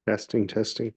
Testing, testing.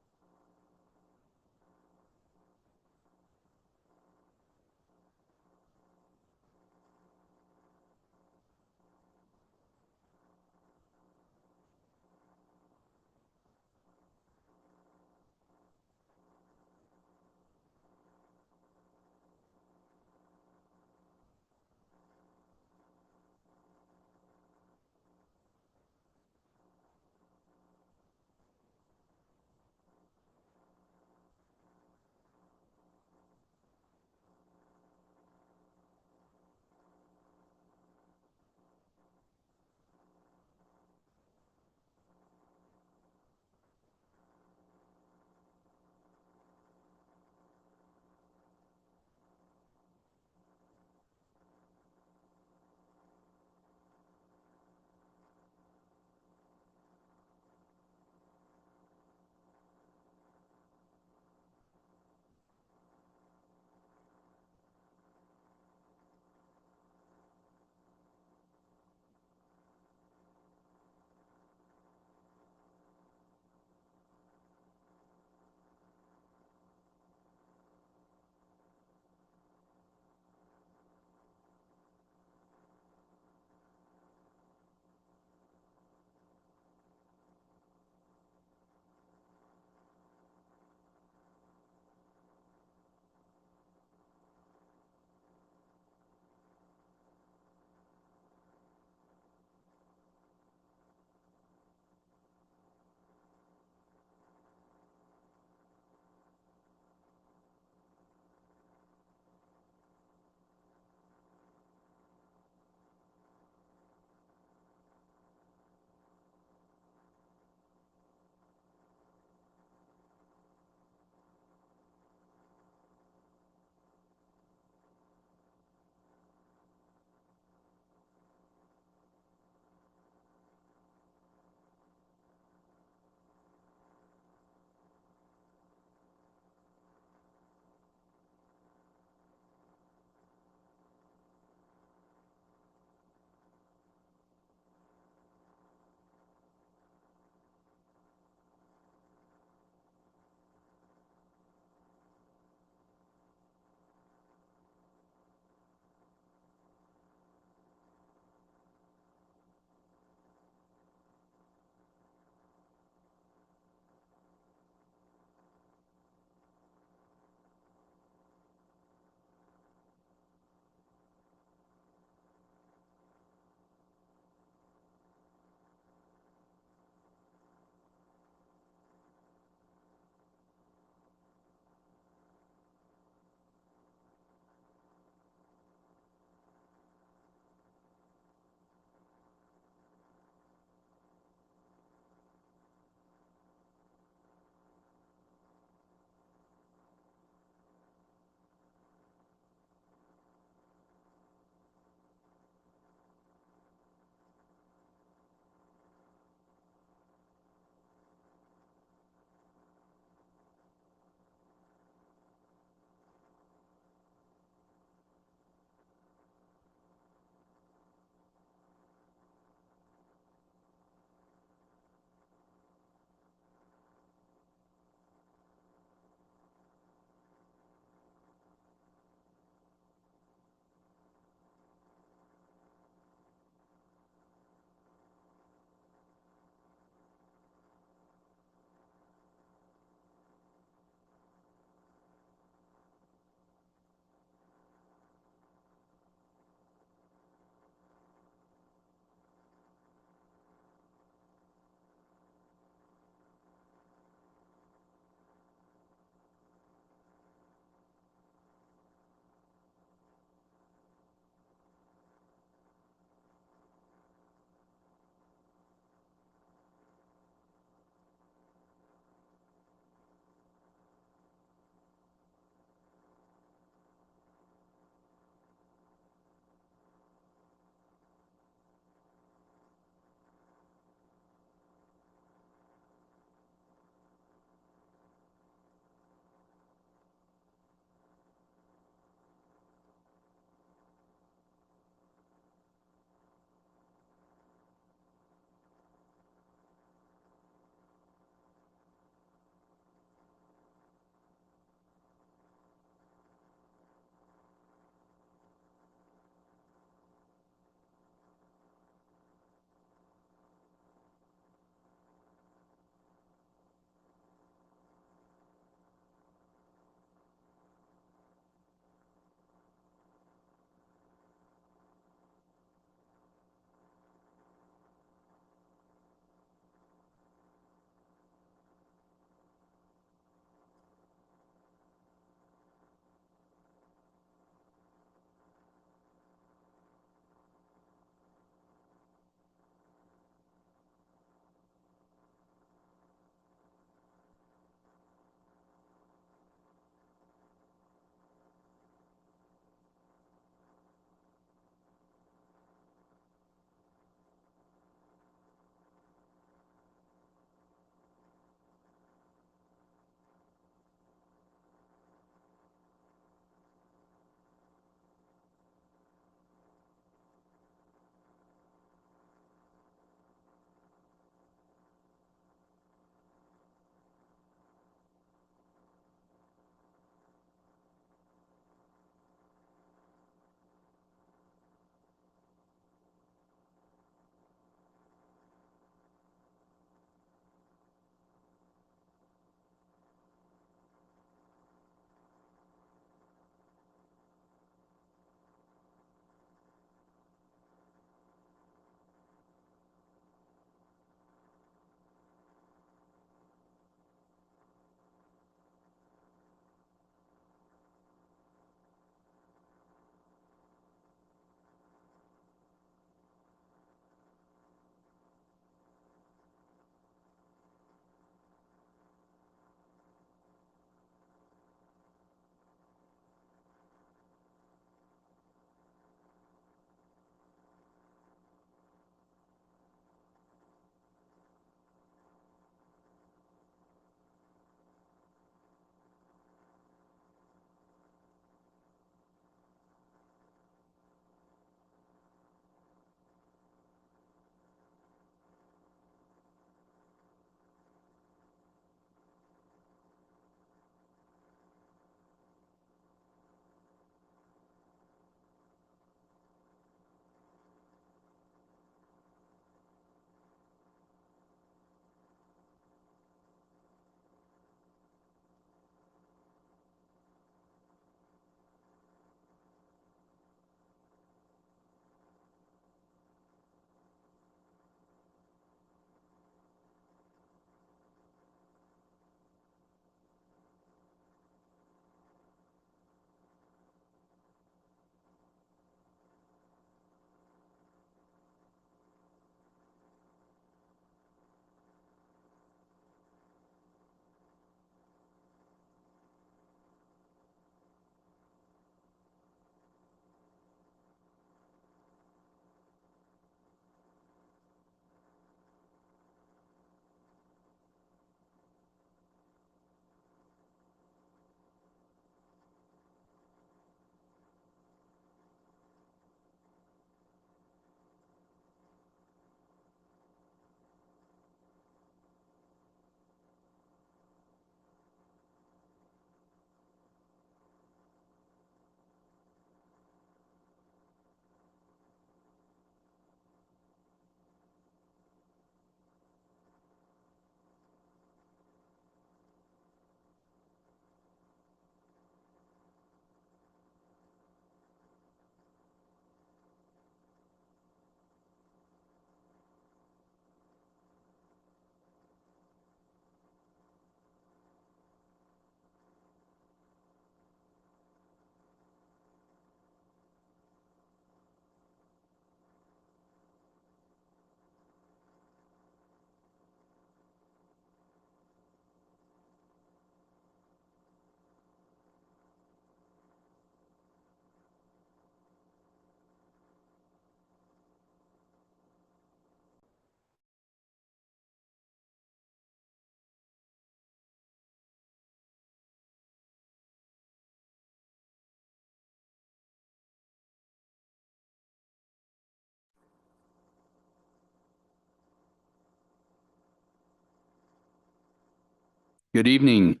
Good evening.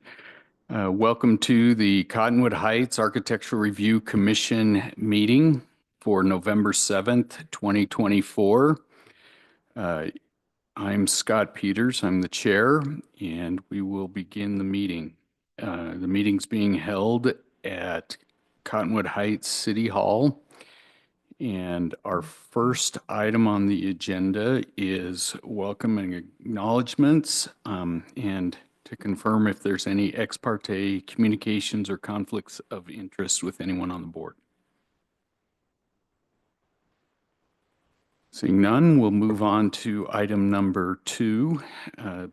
Welcome to the Cottonwood Heights Architectural Review Commission meeting for November 7th, 2024. I'm Scott Peters. I'm the chair, and we will begin the meeting. The meeting's being held at Cottonwood Heights City Hall. And our first item on the agenda is welcome and acknowledgements, and to confirm if there's any ex parte communications or conflicts of interest with anyone on the board. Seeing none, we'll move on to item number 2,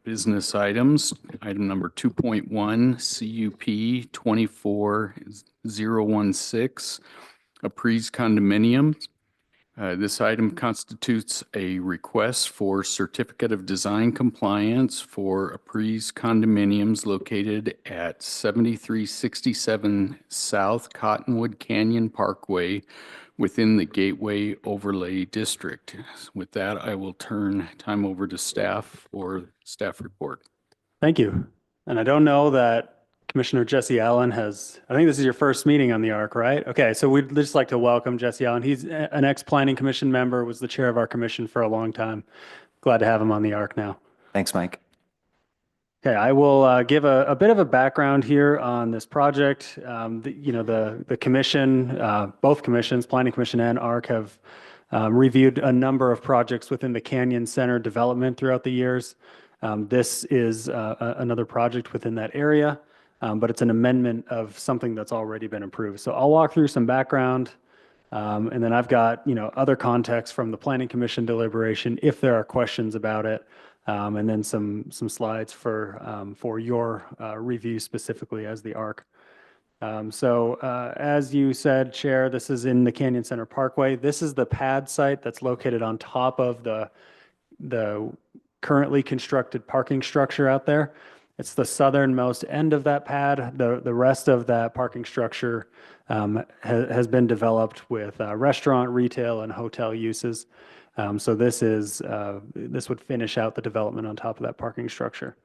business items. Item number 2.1, CUP 24016, Apries Condominiums. This item constitutes a request for certificate of design compliance for Apries condominiums located at 7367 South Cottonwood Canyon Parkway within the Gateway Overlay District. With that, I will turn time over to staff for staff report. Thank you. And I don't know that Commissioner Jesse Allen I think this is your first meeting on the ARC, right? Okay, so we'd just like to welcome Jesse Allen. He's an ex-planning commission member, was the chair of our commission for a long time. Glad to have him on the ARC now. Thanks, Mike. Okay, I will give a bit of a background here on this project. The commission, both commissions, Planning Commission and ARC, have reviewed a number of projects within the Canyon Center development throughout the years. This is another project within that area. But it's an amendment of something that's already been approved. So I'll walk through some background, and then I've got other context from the Planning Commission deliberation if there are questions about it, and then some slides for your review specifically as the ARC. As you said, Chair, this is in the Canyon Center Parkway. This is the pad site that's located on top of the currently constructed parking structure out there. It's the southernmost end of that pad. The rest of that parking structure has been developed with restaurant, retail, and hotel uses. So this would finish out the development on top of that parking structure.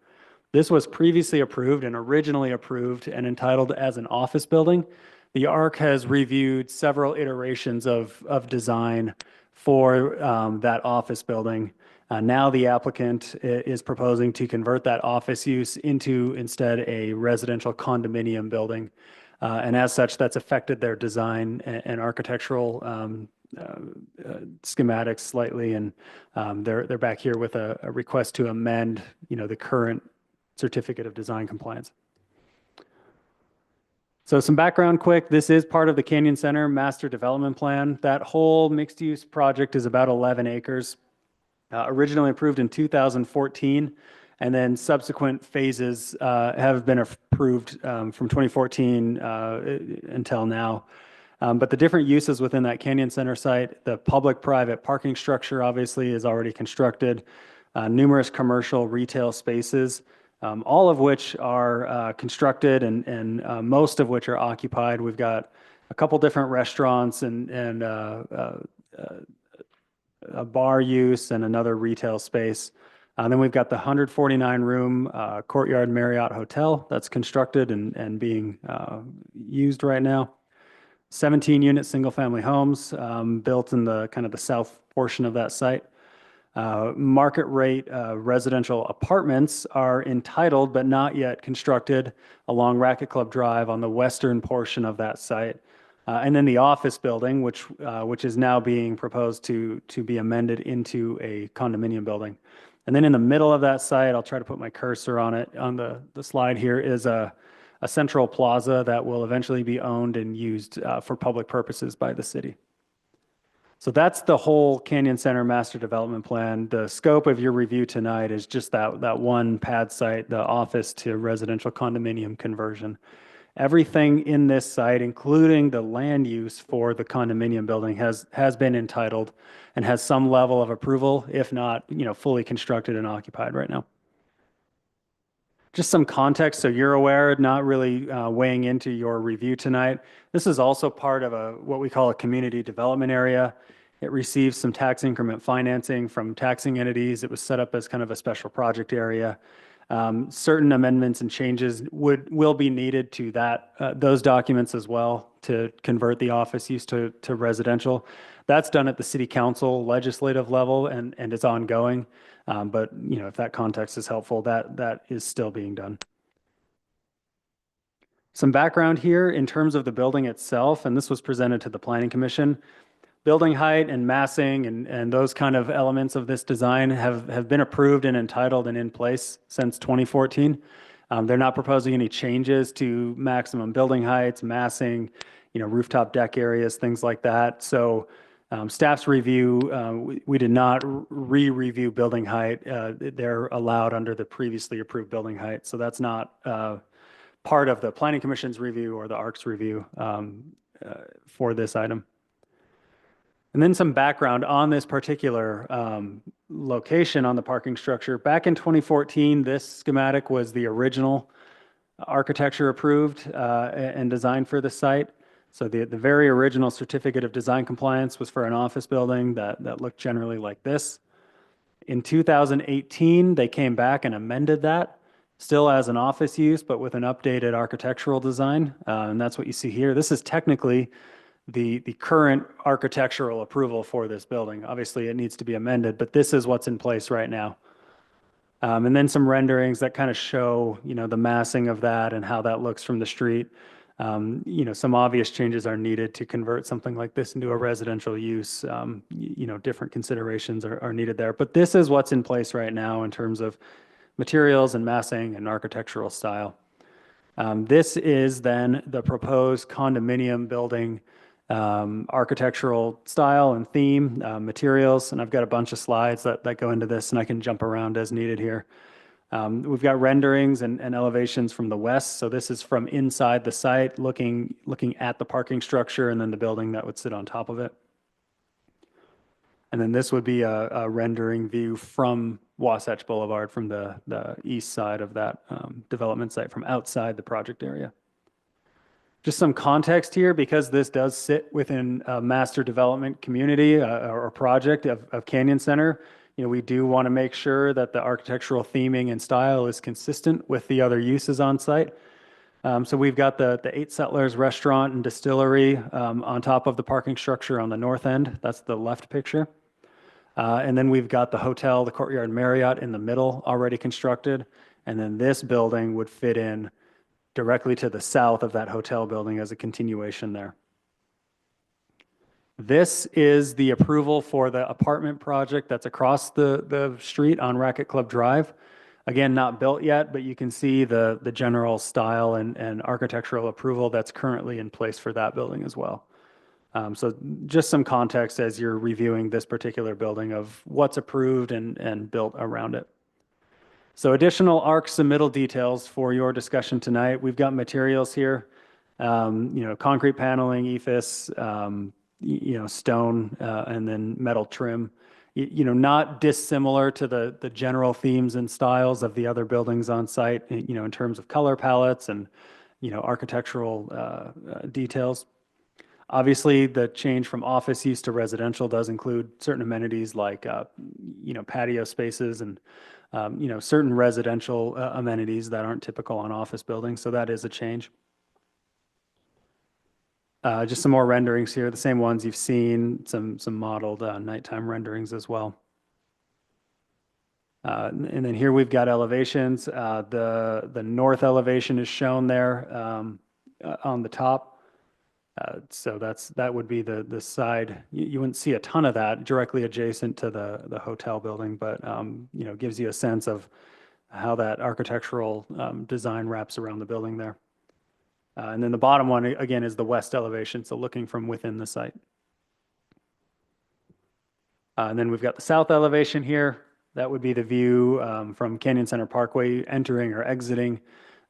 This was previously approved and originally approved and entitled as an office building. The ARC has reviewed several iterations of design for that office building. Now the applicant is proposing to convert that office use into instead a residential condominium building. And as such, that's affected their design and architectural schematics slightly. And they're back here with a request to amend, the current certificate of design compliance. So some background quick, this is part of the Canyon Center Master Development Plan. That whole mixed use project is about 11 acres. Originally approved in 2014, and then subsequent phases have been approved from 2014 until now. But the different uses within that Canyon Center site, the public-private parking structure obviously is already constructed, numerous commercial retail spaces, all of which are constructed and most of which are occupied. We've got a couple different restaurants and a bar use and another retail space. Then we've got the 149-room Courtyard Marriott Hotel that's constructed and being used right now. 17-unit single-family homes built in the kind of the south portion of that site. Market rate residential apartments are entitled but not yet constructed along Racket Club Drive on the western portion of that site. And then the office building, which is now being proposed to be amended into a condominium building. And then in the middle of that site, I'll try to put my cursor on it on the slide here, is a central plaza that will eventually be owned and used for public purposes by the city. So that's the whole Canyon Center Master Development Plan. The scope of your review tonight is just that one pad site, the office to residential condominium conversion. Everything in this site, including the land use for the condominium building, has been entitled and has some level of approval, if not, fully constructed and occupied right now. Just some context so you're aware, not really weighing into your review tonight. This is also part of what we call a community development area. It receives some tax increment financing from taxing entities. It was set up as kind of a special project area. Certain amendments and changes will be needed to those documents as well to convert the office use to residential. That's done at the city council legislative level and it's ongoing. But if that context is helpful, that is still being done. Some background here in terms of the building itself, and this was presented to the Planning Commission. Building height and massing and those kind of elements of this design have been approved and entitled and in place since 2014. They're not proposing any changes to maximum building heights, massing, rooftop deck areas, things like that. So staff's review, we did not re-review building height. They're allowed under the previously approved building height. So that's not part of the Planning Commission's review or the ARC's review for this item. And then some background on this particular location on the parking structure. Back in 2014, this schematic was the original architecture approved and designed for the site. So the very original certificate of design compliance was for an office building that looked generally like this. In 2018, they came back and amended that, still as an office use, but with an updated architectural design. And that's what you see here. This is technically the current architectural approval for this building. Obviously, it needs to be amended, but this is what's in place right now. And then some renderings that kind of show, the massing of that and how that looks from the street. Some obvious changes are needed to convert something like this into a residential use. Different considerations are needed there. But this is what's in place right now in terms of materials and massing and architectural style. This is then the proposed condominium building architectural style and theme, materials, and I've got a bunch of slides that go into this, and I can jump around as needed here. We've got renderings and elevations from the west, so this is from inside the site, looking at the parking structure and then the building that would sit on top of it. And then this would be a rendering view from Wasatch Boulevard, from the east side of that development site, from outside the project area. Just some context here, because this does sit within a master development community or project of Canyon Center. We do want to make sure that the architectural theming and style is consistent with the other uses on site. So we've got the Eight Settlers restaurant and distillery on top of the parking structure on the north end. That's the left picture. And then we've got the hotel, the Courtyard Marriott in the middle, already constructed. And then this building would fit in directly to the south of that hotel building as a continuation there. This is the approval for the apartment project that's across the street on Racket Club Drive. Again, not built yet, but you can see the general style and architectural approval that's currently in place for that building as well. So just some context as you're reviewing this particular building of what's approved and built around it. So additional ARC submittal details for your discussion tonight. We've got materials here, concrete paneling, EIFS, stone, and then metal trim. Not dissimilar to the general themes and styles of the other buildings on site, in terms of color palettes and, architectural details. Obviously, the change from office use to residential does include certain amenities like, patio spaces and, certain residential amenities that aren't typical on office buildings. So that is a change. Just some more renderings here, the same ones you've seen, some modeled nighttime renderings as well. And then here we've got elevations. The north elevation is shown there on the top. So that would be the side. You wouldn't see a ton of that directly adjacent to the hotel building, but gives you a sense of how that architectural design wraps around the building there. And then the bottom one again is the west elevation, so looking from within the site. And then we've got the south elevation here. That would be the view from Canyon Center Parkway entering or exiting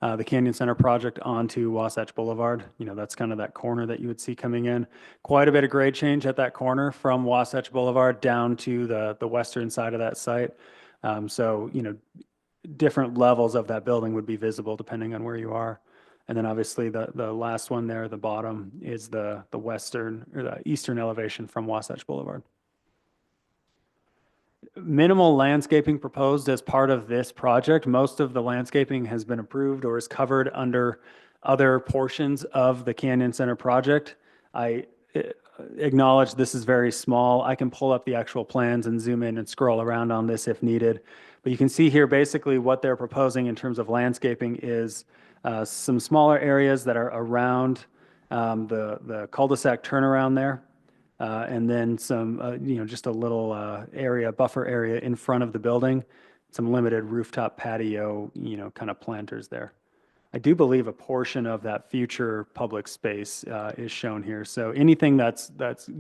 the Canyon Center project onto Wasatch Boulevard. That's kind of that corner that you would see coming in. Quite a bit of grade change at that corner from Wasatch Boulevard down to the western side of that site. So, different levels of that building would be visible depending on where you are. And then obviously the last one there, the bottom, is the western or the eastern elevation from Wasatch Boulevard. Minimal landscaping proposed as part of this project. Most of the landscaping has been approved or is covered under other portions of the Canyon Center project. I acknowledge this is very small. I can pull up the actual plans and zoom in and scroll around on this if needed. But you can see here basically what they're proposing in terms of landscaping is some smaller areas that are around the cul-de-sac turnaround there. And then some, just a little area, buffer area in front of the building, some limited rooftop patio, kind of planters there. I do believe a portion of that future public space is shown here. So anything that's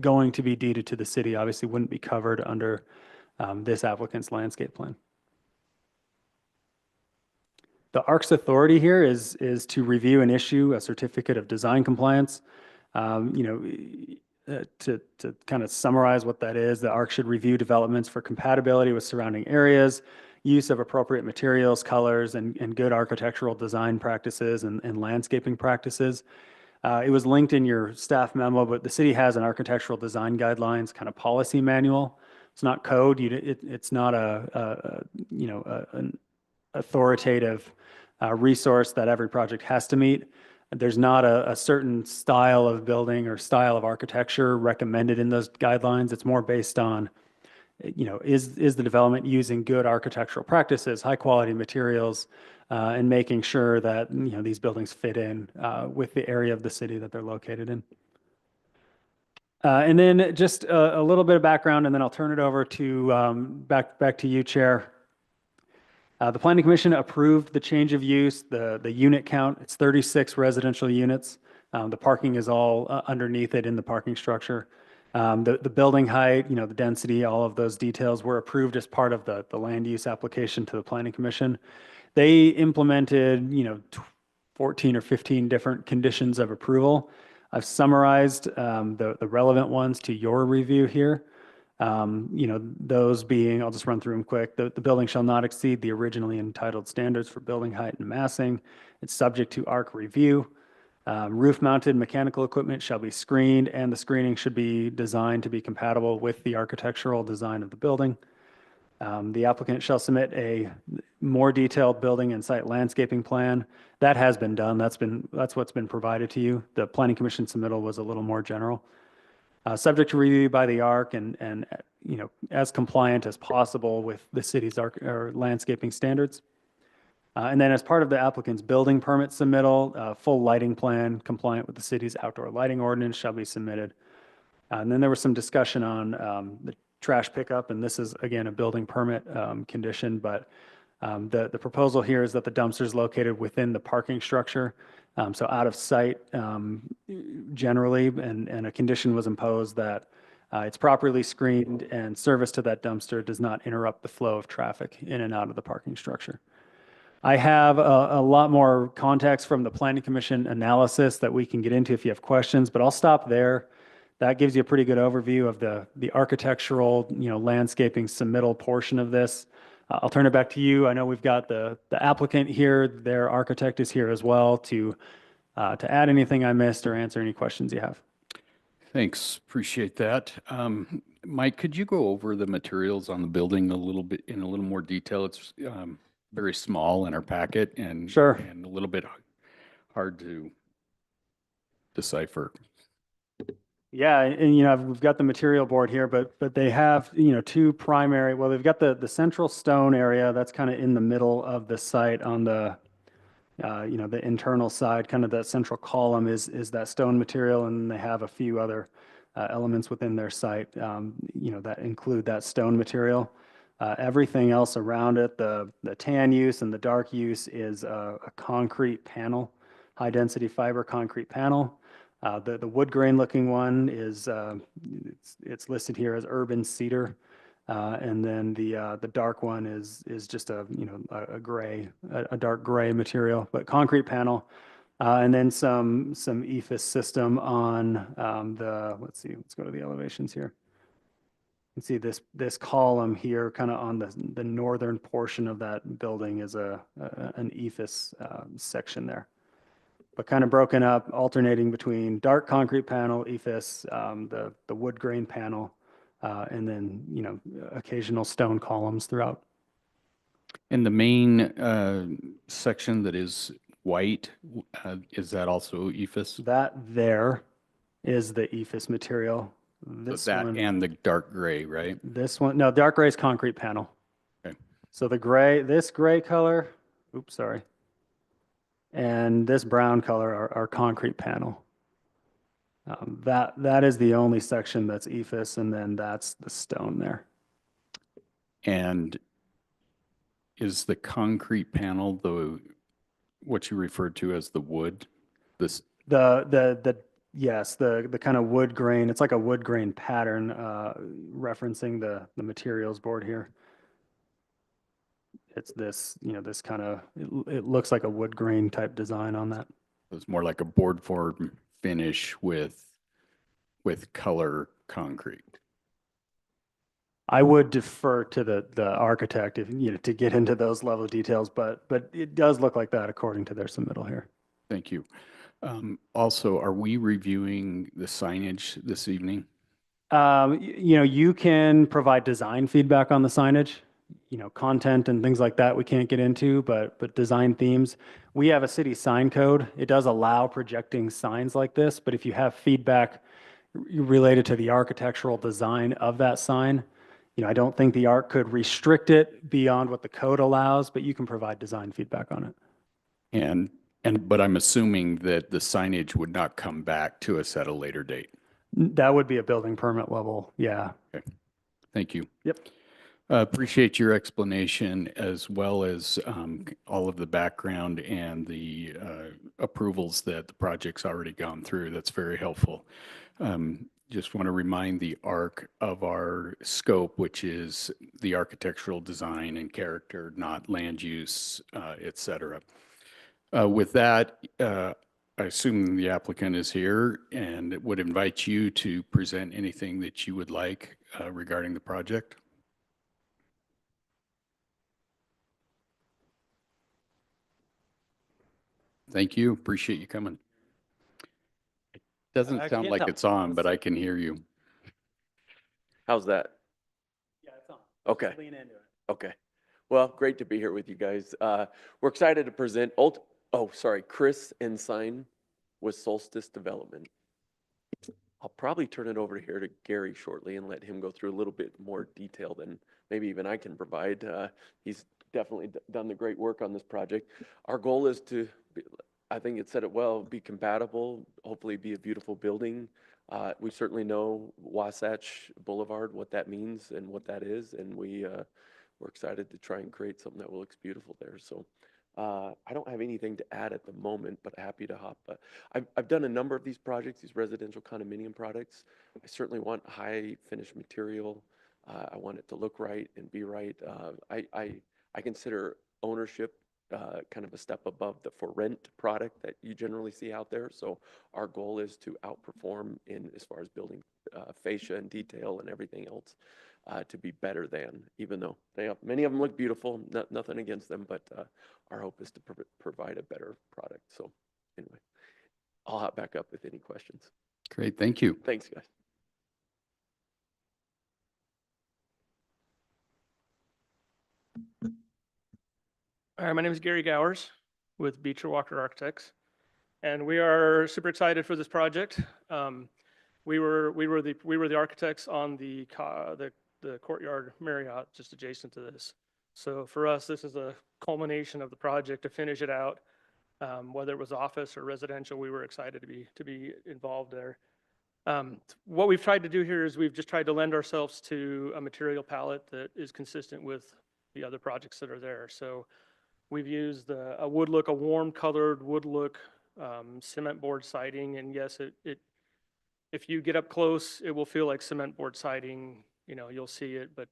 going to be deeded to the city obviously wouldn't be covered under this applicant's landscape plan. The ARC's authority here is to review and issue a certificate of design compliance. To kind of summarize what that is, the ARC should review developments for compatibility with surrounding areas, use of appropriate materials, colors, and good architectural design practices and landscaping practices. It was linked in your staff memo, but the city has an architectural design guidelines kind of policy manual. It's not code. It's not an authoritative resource that every project has to meet. There's not a certain style of building or style of architecture recommended in those guidelines. It's more based on, is the development using good architectural practices, high quality materials, and making sure that, these buildings fit in with the area of the city that they're located in. And then just a little bit of background, and then I'll turn it over to back to you, Chair. The Planning Commission approved the change of use, the unit count. It's 36 residential units. The parking is all underneath it in the parking structure. The building height, the density, all of those details were approved as part of the land use application to the Planning Commission. They implemented, 14 or 15 different conditions of approval. I've summarized the relevant ones to your review here. Those being, I'll just run through them quick. The building shall not exceed the originally entitled standards for building height and massing. It's subject to ARC review. Roof-mounted mechanical equipment shall be screened, and the screening should be designed to be compatible with the architectural design of the building. The applicant shall submit a more detailed building and site landscaping plan. That has been done. That's what's been provided to you. The Planning Commission submittal was a little more general. Subject to review by the ARC and as compliant as possible with the city's landscaping standards. And then as part of the applicant's building permit submittal, full lighting plan compliant with the city's outdoor lighting ordinance shall be submitted. And then there was some discussion on the trash pickup, and this is, again, a building permit condition, but the proposal here is that the dumpster is located within the parking structure. So out of sight generally, and a condition was imposed that it's properly screened and service to that dumpster does not interrupt the flow of traffic in and out of the parking structure. I have a lot more context from the Planning Commission analysis that we can get into if you have questions, but I'll stop there. That gives you a pretty good overview of the architectural, landscaping submittal portion of this. I'll turn it back to you. I know we've got the applicant here, their architect is here as well to add anything I missed or answer any questions you have. Thanks. Appreciate that. Mike, could you go over the materials on the building a little bit in a little more detail? It's very small in our packet and Sure. And a little bit hard to decipher. Yeah, and we've got the material board here, but they have two primary. Well, they've got the central stone area that's kind of in the middle of the site on the the internal side. Kind of that central column is that stone material, and they have a few other elements within their site that include that stone material. Everything else around it, the tan use and the dark use, is a concrete panel, high density fiber concrete panel. The wood grain looking one is it's listed here as urban cedar, and then the dark one is just a dark gray material, but concrete panel, and then some EIFS system on let's go to the elevations here. You can see this column here, kind of on the northern portion of that building, is an EIFS section there. But kind of broken up, alternating between dark concrete panel, EIFS, the wood grain panel, and then, occasional stone columns throughout. And the main section that is white, is that also EFS? That there is the EFS material. This That one, and the dark gray, right? no, dark gray is concrete panel. Okay. So this gray color, oops, sorry, and this brown color are concrete panel. That is the only section that's EFS, and then that's the stone there. And is the concrete panel what you referred to as the wood? This, Yes, the kind of wood grain. It's like a wood grain pattern, referencing the materials board here. It's this kind of, it looks like a wood grain type design on that. it's more like a board form finish with color concrete. I would defer to the architect if, to get into those level of details, but it does look like that according to their submittal here. Thank you. Also, are we reviewing the signage this evening? You can provide design feedback on the signage, content and things like that we can't get into, but design themes. We have a city sign code. It does allow projecting signs like this, but if you have feedback related to the architectural design of that sign, I don't think the ARC could restrict it beyond what the code allows, but you can provide design feedback on it. But I'm assuming that the signage would not come back to us at a later date. That would be a building permit level. Yeah. Okay. Thank you. Yep. Appreciate your explanation as well as all of the background and the approvals that the project's already gone through. That's very helpful. Just want to remind the ARC of our scope, which is the architectural design and character, not land use, et cetera. With that, I assume the applicant is here and would invite you to present anything that you would like regarding the project. Thank you. Appreciate you coming. It doesn't I sound can't like tell. it's on, but I can hear you. How's that? Yeah, it's on. Okay. Lean into it. Okay. Well, great to be here with you guys. We're excited to present Chris Ensign with Solstice Development. I'll probably turn it over here to Gary shortly and let him go through a little bit more detail than maybe even I can provide. He's definitely done the great work on this project. Our goal is to, I think it said it well, be compatible, hopefully be a beautiful building. We certainly know Wasatch Boulevard, what that means and what that is, and we're excited to try and create something that looks beautiful there. So I don't have anything to add at the moment, but happy to hop. I've done a number of these projects, these residential condominium products. I certainly want high finished material. I want it to look right and be right. I consider ownership kind of a step above the for rent product that you generally see out there. So our goal is to outperform in as far as building fascia and detail and everything else to be better than, even though many of them look beautiful, nothing against them, but our hope is to provide a better product. So anyway, I'll hop back up with any questions. Great. Thank you. Thanks, guys. Hi, my name is Gary Gowers with Beecher Walker Architects, and we are super excited for this project. We were the architects on the Courtyard Marriott just adjacent to this. So for us, this is a culmination of the project to finish it out. Whether it was office or residential, we were excited to be involved there. What we've tried to do here is we've just tried to lend ourselves to a material palette that is consistent with the other projects that are there. So we've used a wood look, a warm colored wood look cement board siding, and yes, if you get up close, it will feel like cement board siding. You'll see it, but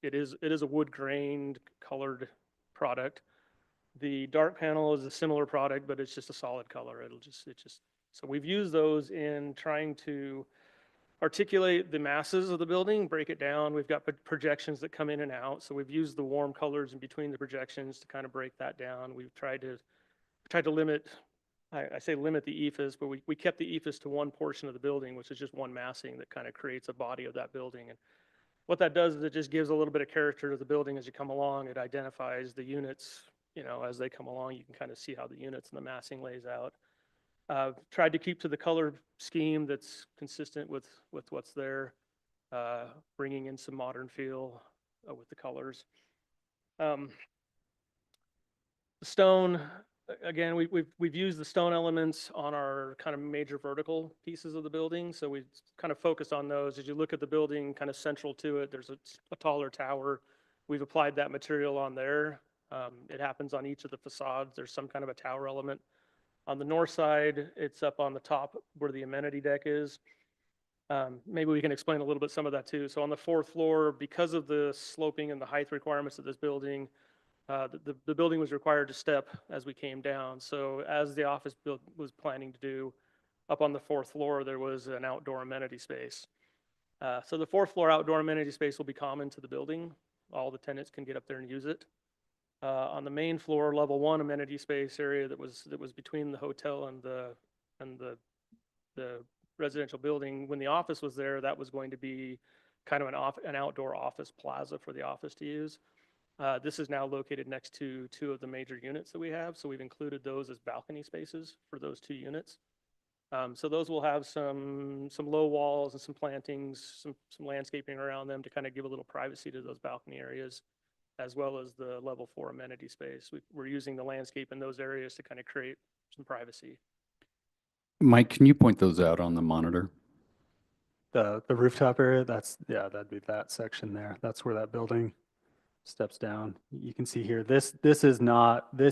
it is a wood grained colored product. The dark panel is a similar product, but it's just a solid color. So we've used those in trying to articulate the masses of the building, break it down. We've got projections that come in and out. So we've used the warm colors in between the projections to kind of break that down. We've tried to limit I say limit the ephes, but we kept the ephes to one portion of the building, which is just one massing that kind of creates a body of that building. And what that does is it just gives a little bit of character to the building as you come along. It identifies the units, as they come along. You can kind of see how the units and the massing lays out. Tried to keep to the color scheme that's consistent with what's there, bringing in some modern feel with the colors. The stone, again, we've used the stone elements on our kind of major vertical pieces of the building. So we kind of focus on those. As you look at the building kind of central to it, there's a taller tower. We've applied that material on there. It happens on each of the facades. There's some kind of a tower element. On the north side, it's up on the top where the amenity deck is. Maybe we can explain a little bit some of that too. So on the fourth floor, because of the sloping and the height requirements of this building, the building was required to step as we came down. So as the office was planning to do, up on the fourth floor, there was an outdoor amenity space. So the fourth floor outdoor amenity space will be common to the building. All the tenants can get up there and use it. On the main floor, level 1 amenity space area that was between the hotel and the residential building. When the office was there, that was going to be kind of an outdoor office plaza for the office to use. This is now located next to 2 of the major units that we have, so we've included those as balcony spaces for those 2 units. So those will have some low walls and some plantings, some landscaping around them to kind of give a little privacy to those balcony areas, as well as the level 4 amenity space. We're using the landscape in those areas to kind of create some privacy. Mike, can you point those out on the monitor? The rooftop area, that'd be that section there. That's where that building steps down. You can see here, this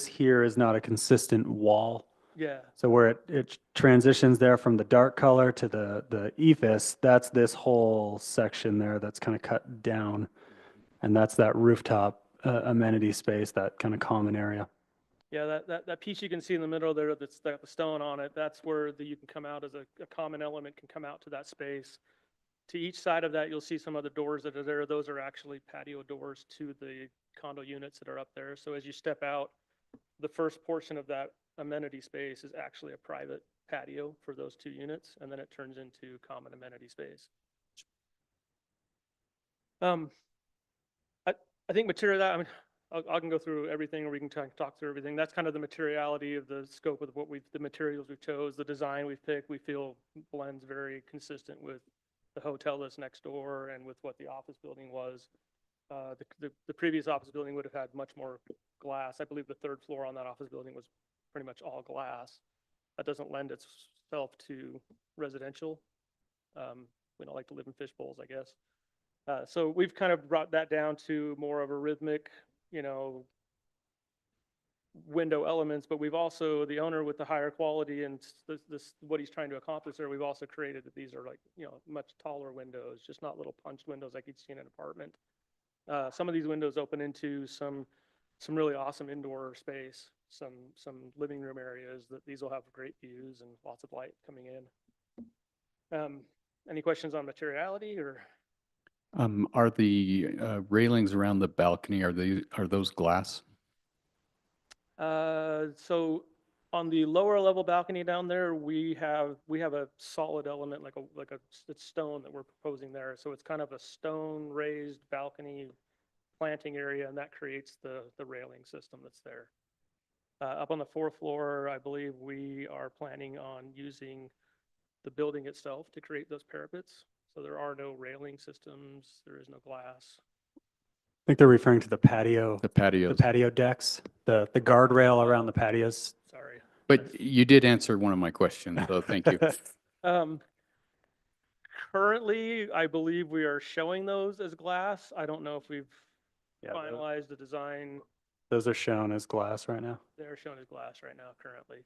here is not a consistent wall. Yeah, So where it transitions there from the dark color to the ephes, that's this whole section there that's kind of cut down. And that's that rooftop amenity space, that kind of common area. yeah, that piece you can see in the middle there that's got the stone on it, that's where you can come out as a common element can come out to that space. To each side of that, you'll see some other doors that are there. Those are actually patio doors to the condo units that are up there. So as you step out, the first portion of that amenity space is actually a private patio for those 2 units, and then it turns into common amenity space. I think material, I can go through everything, or we can talk through everything. That's kind of the materiality of the scope of the materials we chose, the design we've picked. We feel blends very consistent with the hotel that's next door and with what the office building was. The previous office building would have had much more glass. I believe the 3rd floor on that office building was pretty much all glass. That doesn't lend itself to residential. We don't like to live in fish bowls, I guess. So we've kind of brought that down to more of a rhythmic, window elements, but we've also, the owner with the higher quality and what he's trying to accomplish there, we've also created that these are like, much taller windows, just not little punched windows like you'd see in an apartment. Some of these windows open into some really awesome indoor space, some living room areas that these will have great views and lots of light coming in. Any questions on materiality or? Are the railings around the balcony, are those glass? So on the lower level balcony down there, we have a solid element like a stone that we're proposing there. So it's kind of a stone raised balcony planting area, and that creates the railing system that's there. Up on the 4th floor, I believe we are planning on using the building itself to create those parapets. So there are no railing systems. There is no glass. I think they're referring to the patio, The patios? the patio decks, the guardrail around the patios. Sorry. But you did answer one of my questions, so thank you. Currently, I believe we are showing those as glass. I don't know if we've Yeah, finalized the design. those are shown as glass right now. They're shown as glass right now currently.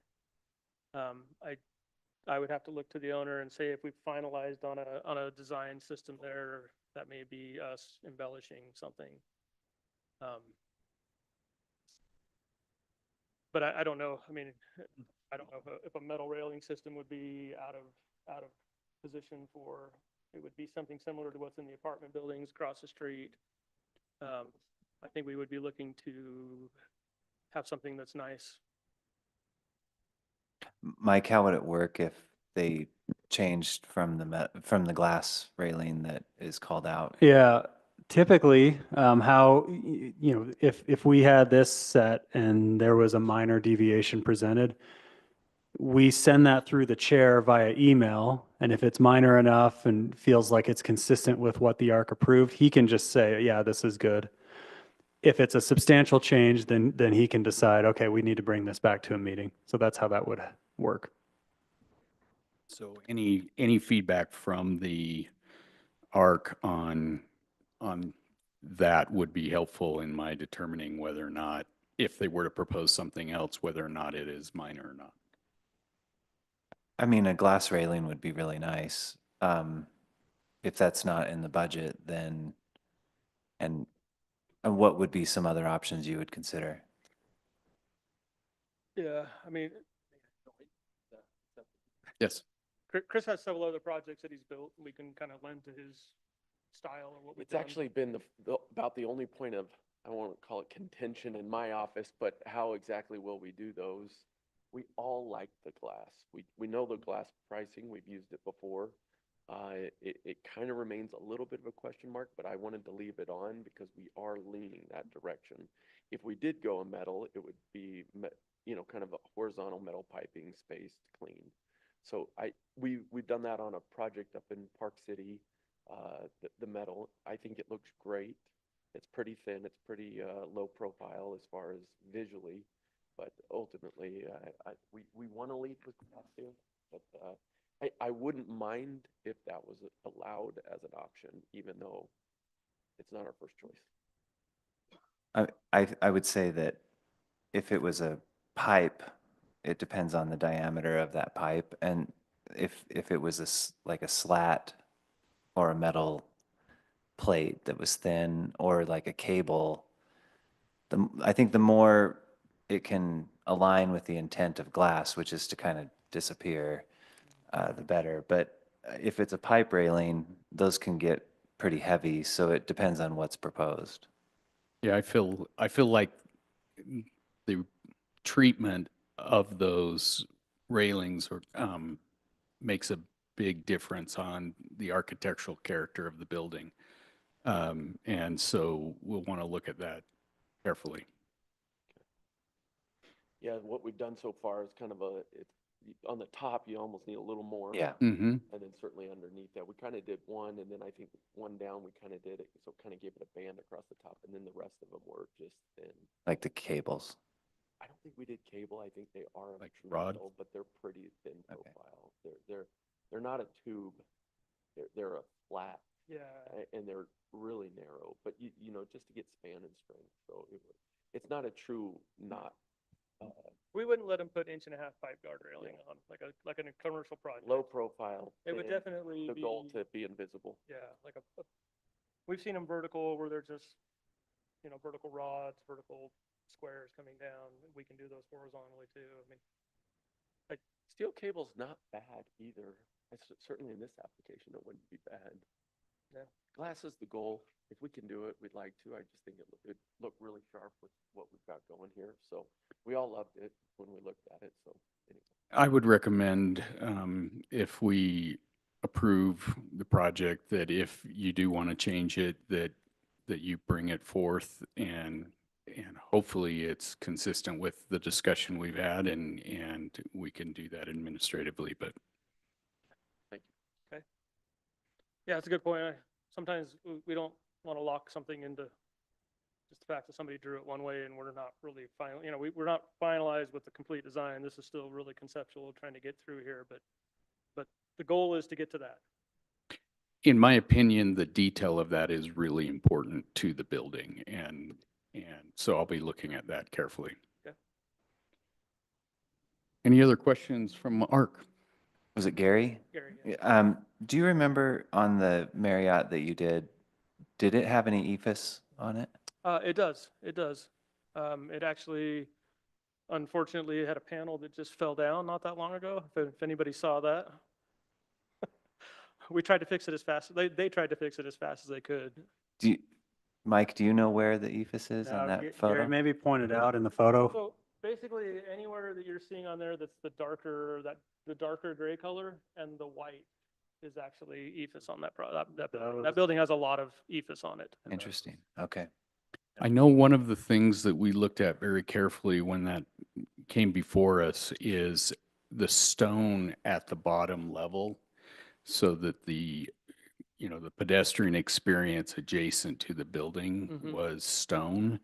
I would have to look to the owner and say if we've finalized on a design system there, that may be us embellishing something. But I don't know. I mean, I don't know if a metal railing system would be out of position for. It would be something similar to what's in the apartment buildings across the street. I think we would be looking to have something that's nice. Mike, how would it work if they changed from from the glass railing that is called out? Yeah, typically, if we had this set and there was a minor deviation presented, we send that through the chair via email. And if it's minor enough and feels like it's consistent with what the ARC approved, he can just say, yeah, this is good. If it's a substantial change, then he can decide, okay, we need to bring this back to a meeting. So that's how that would work. So any feedback from the ARC on that would be helpful in my determining whether or not, if they were to propose something else, whether or not it is minor or not. I mean, a glass railing would be really nice. If that's not in the budget, then, and what would be some other options you would consider? Yeah, I mean, Yes. Chris has several other projects that he's built. We can kind of lend to his style or what we've It's done. actually been about the only point of, I won't call it contention in my office, but how exactly will we do those? We all like the glass. We know the glass pricing. We've used it before. It kind of remains a little bit of a question mark, but I wanted to leave it on because we are leaning that direction. If we did go a metal, it would be, kind of a horizontal metal piping spaced clean. So we've done that on a project up in Park City, the metal. I think it looks great. It's pretty thin. It's pretty low profile as far as visually, but ultimately, we want to lead with glass too. But I wouldn't mind if that was allowed as an option, even though it's not our first choice. I would say that if it was a pipe, it depends on the diameter of that pipe. And if it was like a slat or a metal plate that was thin, or like a cable, I think the more it can align with the intent of glass, which is to kind of disappear, the better. But if it's a pipe railing, those can get pretty heavy, so it depends on what's proposed. Yeah, I feel like the treatment of those railings makes a big difference on the architectural character of the building. And so we'll want to look at that carefully. Yeah, what we've done so far is kind of on the top, you almost need a little more. Yeah. Mm-hmm. And then certainly underneath that, we kind of did one, and then I think one down, we kind of did it, so kind of gave it a band across the top, and then the rest of them were just thin. Like the cables. I don't think we did cable. I think they are Like true rod? metal, but they're pretty thin Okay. profile. They're not a tube. They're a flat, Yeah, and they're really narrow. But just to get span and strength, so it's not a true knot. we wouldn't let him put 1.5-inch pipe guard railing on, like in a commercial project. Low profile. It would thin, definitely the be, goal to be invisible. yeah, like we've seen them vertical where they're just, vertical rods, vertical squares coming down. We can do those horizontally too. I mean, Steel cable's not bad either. Certainly in this application, it wouldn't be bad. Yeah. Glass is the goal. If we can do it, we'd like to. I just think it looked really sharp with what we've got going here. So we all loved it when we looked at it. So anyway. I would recommend, if we approve the project, that if you do want to change it, that you bring it forth and hopefully it's consistent with the discussion we've had and we can do that administratively, but yeah, it's a good point. Sometimes we don't want to lock something into just the fact that somebody drew it one way and we're not really final, we're not finalized with the complete design. This is still really conceptual, trying to get through here, but the goal is to get to that. in my opinion, the detail of that is really important to the building and so I'll be looking at that carefully. Okay. Any other questions from ARC? Was it Gary? Gary, Yeah. Do you remember on the Marriott that you did it have any EFS on it? It does. It does. It actually, unfortunately, it had a panel that just fell down not that long ago. If anybody saw that, we tried to fix it as fast. They tried to fix it as fast as they could. Mike, do you know where the EFS is on that Gary photo? maybe pointed out in the photo. So basically anywhere that you're seeing on there that's the darker gray color, and the white is actually ephes on that that building has a lot of ephes on it. Interesting. Okay. I know one of the things that we looked at very carefully when that came before us is the stone at the bottom level so that the pedestrian experience adjacent to the building Mhm. was stone.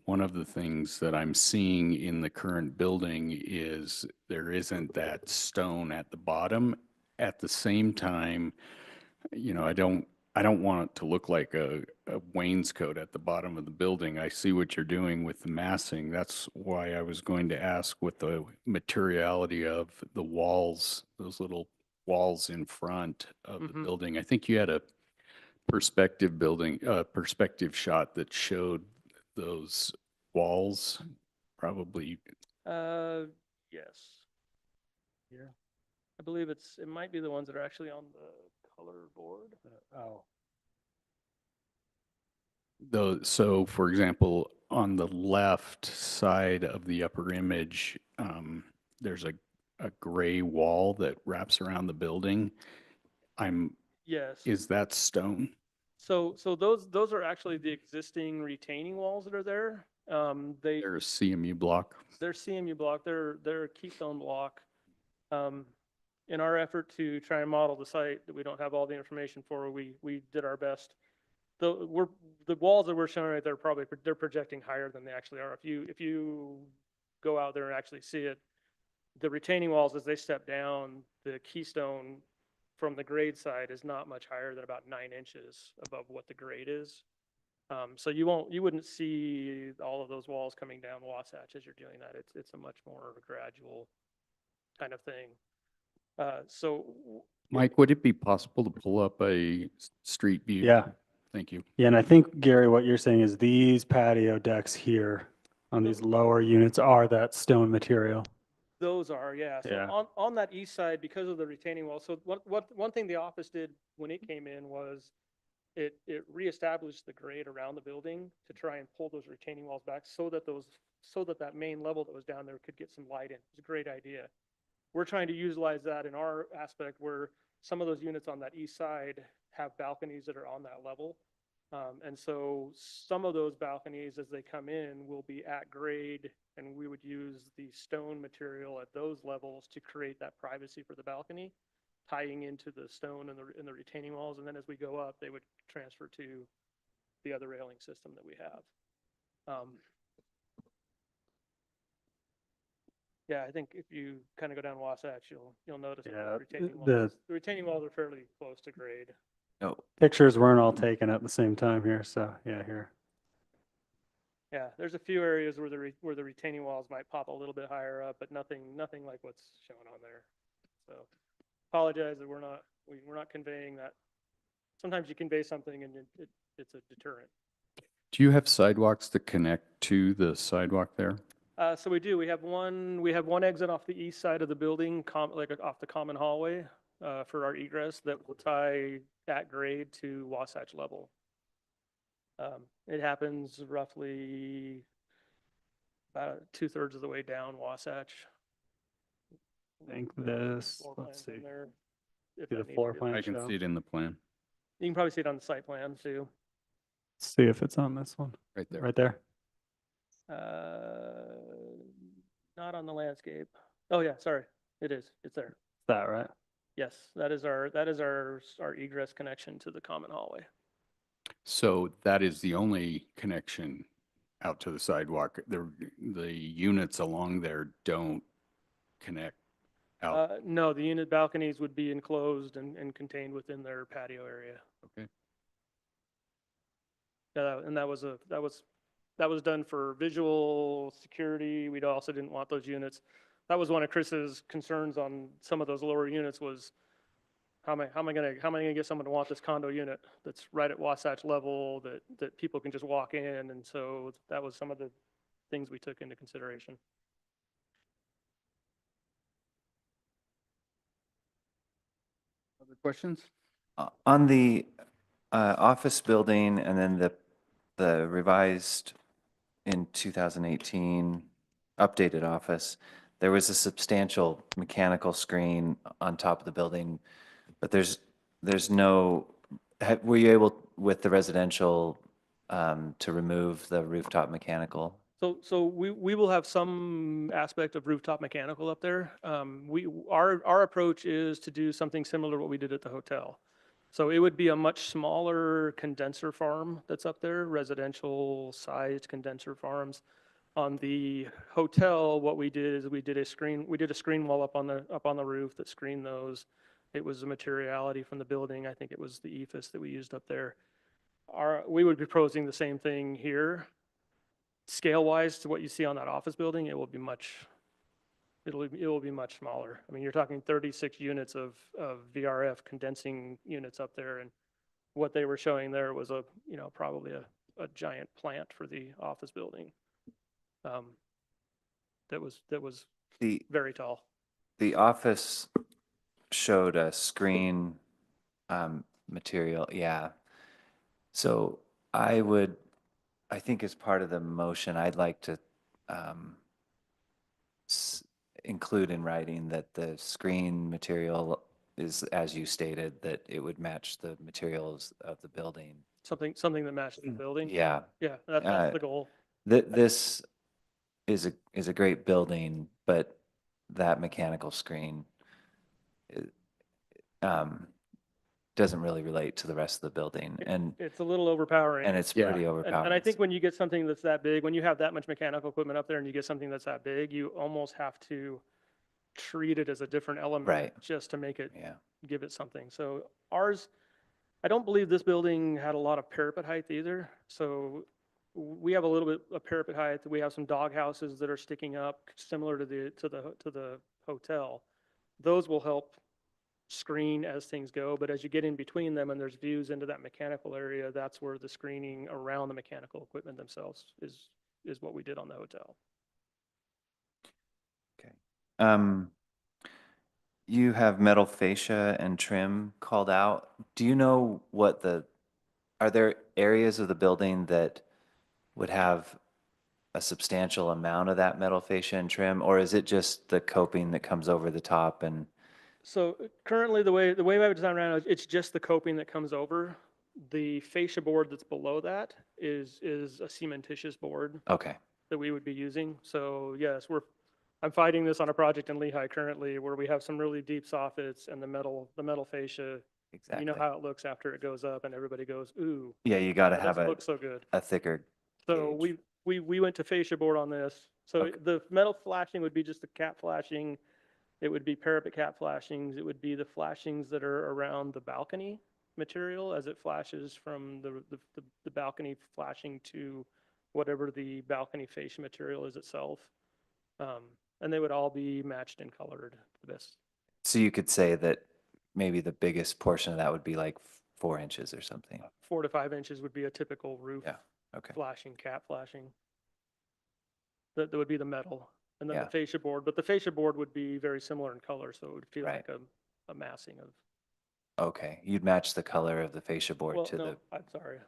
One of the things that I'm seeing in the current building is there isn't that stone at the bottom. At the same time, I don't want it to look like a wainscot at the bottom of the building. I see what you're doing with the massing. That's why I was going to ask what the materiality of the walls, those little walls in front of the Mhm. building. I think you had a perspective shot that showed those walls, probably. Yes. Yeah. I believe it might be the ones that are actually on the color board. Oh. So for example, on the left side of the upper image, there's a gray wall that wraps around the building. Yes. Is that stone? So those are actually the existing retaining walls that are there. They're a CMU block? They're CMU block, they're a Keystone block. In our effort to try and model the site that we don't have all the information for, we did our best. The walls that we're showing right there, they're projecting higher than they actually are. If you go out there and actually see it, the retaining walls, as they step down, the Keystone from the grade side is not much higher than about 9 inches above what the grade is. So you wouldn't see all of those walls coming down Wasatch as you're doing that. It's a much more gradual kind of thing. So Mike, would it be possible to pull up a street view? Yeah. Thank you. Yeah, and I think, Gary, what you're saying is these patio decks here on these lower units are that stone material. those are, yeah. So Yeah. on that east side, because of the retaining wall, so one thing the office did when it came in was it reestablished the grade around the building to try and pull those retaining walls back so that that main level that was down there could get some light in. It's a great idea. We're trying to utilize that in our aspect where some of those units on that east side have balconies that are on that level. And so some of those balconies, as they come in, will be at grade, and we would use the stone material at those levels to create that privacy for the balcony, tying into the stone and the retaining walls. And then as we go up, they would transfer to the other railing system that we have. Yeah, I think if you kind of go down Wasatch, you'll notice that Yeah, the retaining the- walls, the retaining walls are fairly close to grade. No, Pictures weren't all taken at the same time here, so yeah, here. Yeah, there's a few areas where where the retaining walls might pop a little bit higher up, but nothing like what's shown on there. So apologize that we're not conveying that. Sometimes you convey something and it's a deterrent. Do you have sidewalks that connect to the sidewalk there? So we do. We have one exit off the east side of the building, like off the common hallway, for our egress that will tie at grade to Wasatch level. It happens roughly about 2/3 of the way down Wasatch. I think The this, floor let's plan's on see. there, if See the that needs floor to be- plan? I can show. see it in the plan, You can probably see it on the site plan too. See if it's on this one, right there. right there. Not on the landscape. Oh yeah, sorry. It is. It's there. That, right? Yes, that is our egress connection to the common hallway. So that is the only connection out to the sidewalk. The units along there don't connect out. No, the unit balconies would be enclosed and contained within their patio area. Okay. And that was done for visual security. We also didn't want those units. That was one of Chris's concerns on some of those lower units was how am I gonna get someone to want this condo unit that's right at Wasatch level that people can just walk in, and so that was some of the things we took into consideration. Other questions? On the office building and then the revised in 2018 updated office, there was a substantial mechanical screen on top of the building, but there's no, were you able with the residential to remove the rooftop mechanical? So we will have some aspect of rooftop mechanical up there. Our approach is to do something similar to what we did at the hotel. So it would be a much smaller condenser farm that's up there, residential sized condenser farms. On the hotel, what we did is we did a screen wall up on the roof that screened those. It was the materiality from the building. I think it was the ephes that we used up there. We would be proposing the same thing here. Scale wise to what you see on that office building, it will be much smaller. I mean, you're talking 36 units of VRF condensing units up there, and what they were showing there was probably a giant plant for the office building. That was The very tall. the office showed a screen material, yeah. So I think as part of the motion, I'd like to include in writing that the screen material is, as you stated, that it would match the materials of the building. Something that matches the building. Yeah, Yeah, that's Uh, the goal. this is a great building, but that mechanical screen doesn't really relate to the rest of the building, and It's a little overpowering. it's Yeah. pretty And overpowering. I think when you get something that's that big, when you have that much mechanical equipment up there and you get something that's that big, you almost have to treat it as a different element. Right. Just to make it, Yeah, give it something. So ours, I don't believe this building had a lot of parapet height either. So we have a little bit of parapet height. We have some dog houses that are sticking up similar to the hotel. Those will help screen as things go, but as you get in between them and there's views into that mechanical area, that's where the screening around the mechanical equipment themselves is what we did on the hotel. okay. You have metal fascia and trim called out. Do you know are there areas of the building that would have a substantial amount of that metal fascia and trim, or is it just the coping that comes over the top and, So currently, the way we have it designed right now, it's just the coping that comes over. The fascia board that's below that is a cementitious board okay, that we would be using. So yes, I'm fighting this on a project in Lehigh currently where we have some really deep soffits and the metal fascia. exactly. You know how it looks after it goes up and everybody goes, ooh, Yeah, you got to it have doesn't look so good. a thicker So gauge. we went to fascia board on this. So Okay. the metal flashing would be just the cap flashing. It would be parapet cap flashings. It would be the flashings that are around the balcony material as it flashes from the balcony flashing to whatever the balcony fascia material is itself. And they would all be matched and colored to the best. So you could say that maybe the biggest portion of that would be like 4 inches or something. 4 to 5 inches would be a typical roof Yeah, okay. flashing, cap flashing. That would be the metal. And then Yeah. the fascia board, but the fascia board would be very similar in color, so it would feel Right. like a massing of. Okay, you'd match the color of the fascia board Well, to no, the, I'm sorry.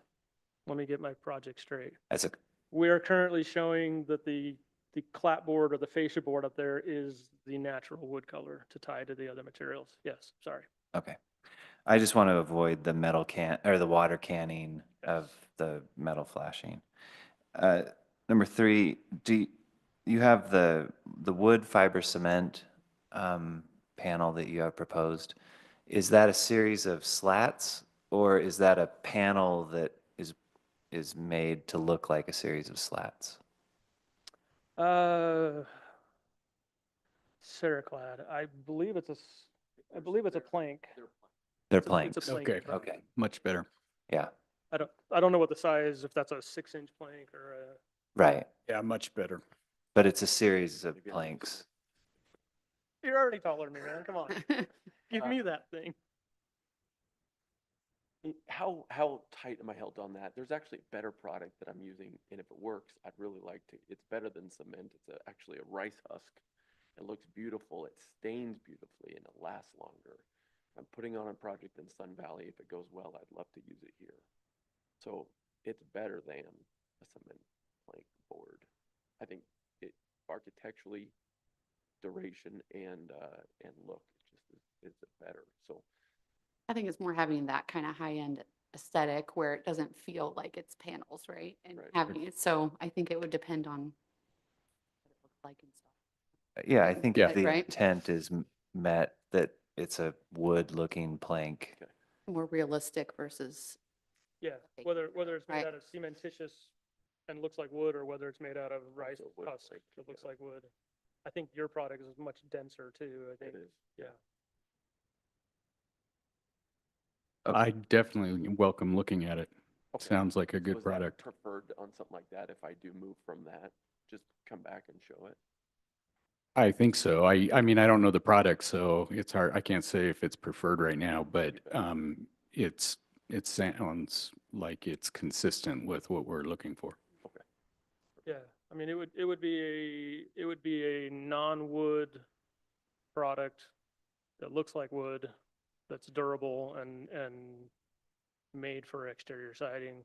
Let me get my project straight. as a, We are currently showing that the clapboard or the fascia board up there is the natural wood color to tie to the other materials. Yes, sorry. okay. I just want to avoid the metal or the water canning of Yes. the metal flashing. Number 3, you have the wood fiber cement panel that you have proposed? Is that a series of slats, or is that a panel that is made to look like a series of slats? Ceraclad, I believe it's a plank. They're It's a planks. plank. Okay. Okay, Much better. yeah, I don't know what the size, if that's a 6-inch plank or right. Yeah, much better. But it's a series of Maybe I- planks. you're already taller than me, man. Come on. Give me that thing. How tight am I held on that? There's actually a better product that I'm using, and if it works, I'd really like to. It's better than cement. It's actually a rice husk. It looks beautiful. It stains beautifully, and it lasts longer. I'm putting on a project in Sun Valley. If it goes well, I'd love to use it here. So it's better than a cement plank board. I think. architecturally, duration and look, it just is better. So I think it's more having that kind of high-end aesthetic where it doesn't feel like it's panels, right? And Right. having it, so I think it would depend on what it looks like and stuff. Yeah, I think Yeah. if the Right. intent is met, that it's a wood-looking plank. More realistic versus, Yeah, Okay. whether it's made Right. out of cementitious and looks like wood, or whether it's made out of rice Also wood husk plank, that looks like wood. I think your product is much denser too, I it think, is. yeah. I definitely welcome looking at it. Okay. Sounds like a So good is that product. preferred on something like that? If I do move from that, just come back and show it. I think so. I mean, I don't know the product, so it's hard. I can't say if it's preferred right now, but it sounds like it's consistent with what we're looking for. Yeah, I mean, it would be a non-wood product that looks like wood, that's durable and made for exterior siding.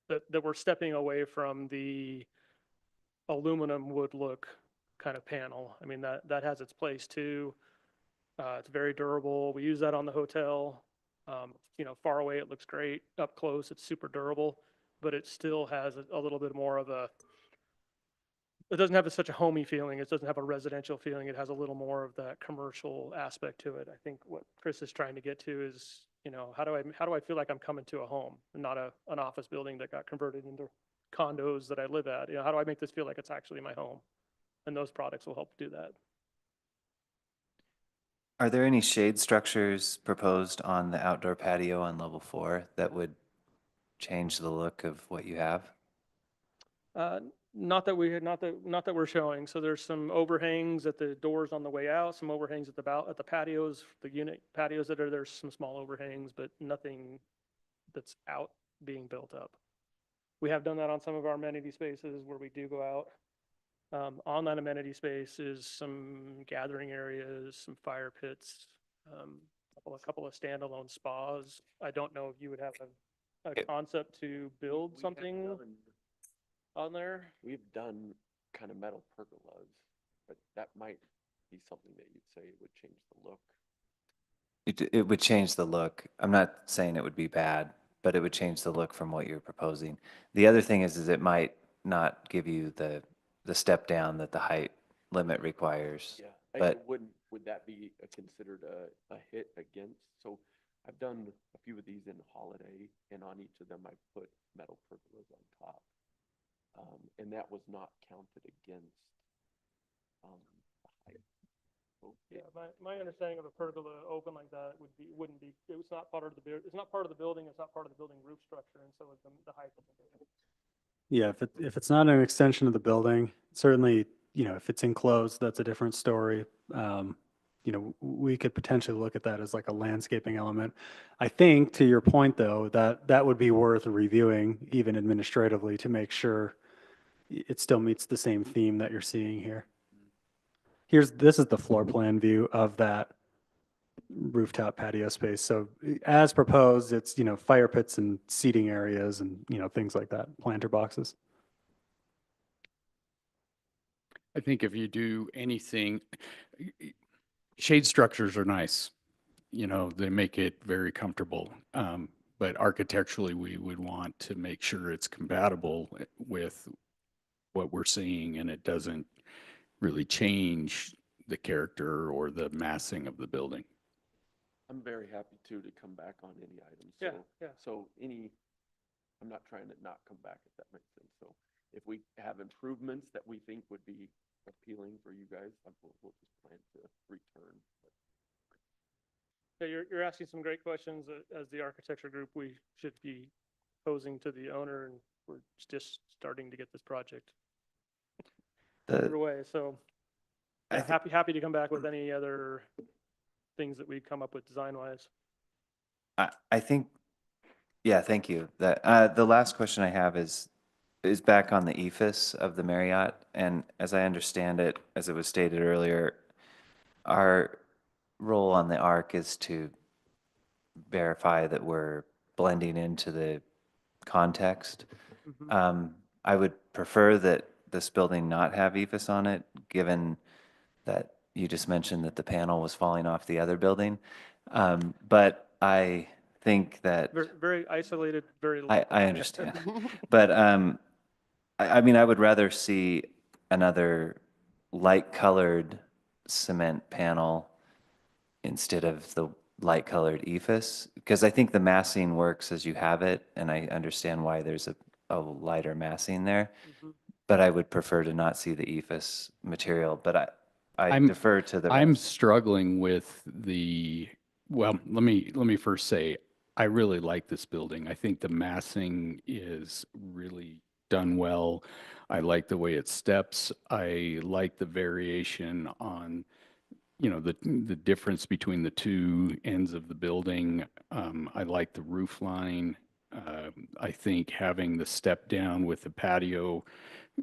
That we're stepping away from the aluminum wood look kind of panel. I mean, that has its place too. It's very durable. We use that on the hotel. You know, far away it looks great. Up close, it's super durable, but it still has a little bit more of a. It doesn't have such a homey feeling. It doesn't have a residential feeling. It has a little more of that commercial aspect to it. I think what Chris is trying to get to is, you know, how do I feel like I'm coming to a home and not an office building that got converted into condos that I live at? You know, how do I make this feel like it's actually my home? And those products will help do that. Are there any shade structures proposed on the outdoor patio on level 4 that would change the look of what you have? Not that we're showing. So there's some overhangs at the doors on the way out, some overhangs at the patios, the unit patios that are there's some small overhangs, but nothing that's out being built up. We have done that on some of our amenity spaces where we do go out. On that amenity space is some gathering areas, some fire pits, a couple of standalone spas. I don't know if you would have a concept to build something on there. We've done kind of metal pergolas, but that might be something that you'd say would change the look. It would change the look. I'm not saying it would be bad, but it would change the look from what you're proposing. The other thing is it might not give you the step down that the height limit requires. Yeah, But would that be considered a hit against? So I've done a few of these in Holiday, and on each of them I put metal pergolas on top. And that was not counted against the height. So Yeah, my understanding of a pergola open like that wouldn't be, it's not part of the building, it's not part of the building roof structure, and so is the height of the building. Yeah, if it's not an extension of the building, certainly, you know, if it's enclosed, that's a different story. You know, we could potentially look at that as like a landscaping element. I think, to your point, though, that would be worth reviewing even administratively to make sure it still meets the same theme that you're seeing here. This is the floor plan view of that rooftop patio space. So as proposed, it's, you know, fire pits and seating areas and, you know, things like that, planter boxes. I think if you do anything, shade structures are nice. You know, they make it very comfortable. But architecturally, we would want to make sure it's compatible with what we're seeing and it doesn't really change the character or the massing of the building. I'm very happy to come back on any items. Yeah, So, yeah. So I'm not trying to not come back, if that makes sense. So if we have improvements that we think would be appealing for you guys, we'll just plan to return. Yeah, you're asking some great questions as the architecture group we should be posing to the owner, and we're just starting to get this project underway. So I yeah, happy to come back with any other things that we come up with design wise. I think, yeah, thank you. The last question I have is back on the ephes of the Marriott. And as I understand it, as it was stated earlier, our role on the ARC is to verify that we're blending into the context. Mhm. I would prefer that this building not have ephes on it, given that you just mentioned that the panel was falling off the other building. But I think that, Very, very isolated, very. I understand. But I mean, I would rather see another light-colored cement panel instead of the light-colored ephes, because I think the massing works as you have it, and I understand why there's a lighter massing there. But I would prefer to not see the ephes material, but I I'm- defer to the I'm rest. struggling with well, let me first say, I really like this building. I think the massing is really done well. I like the way it steps. I like the variation on, the difference between the two ends of the building. I like the roof line. I think having the step down with the patio,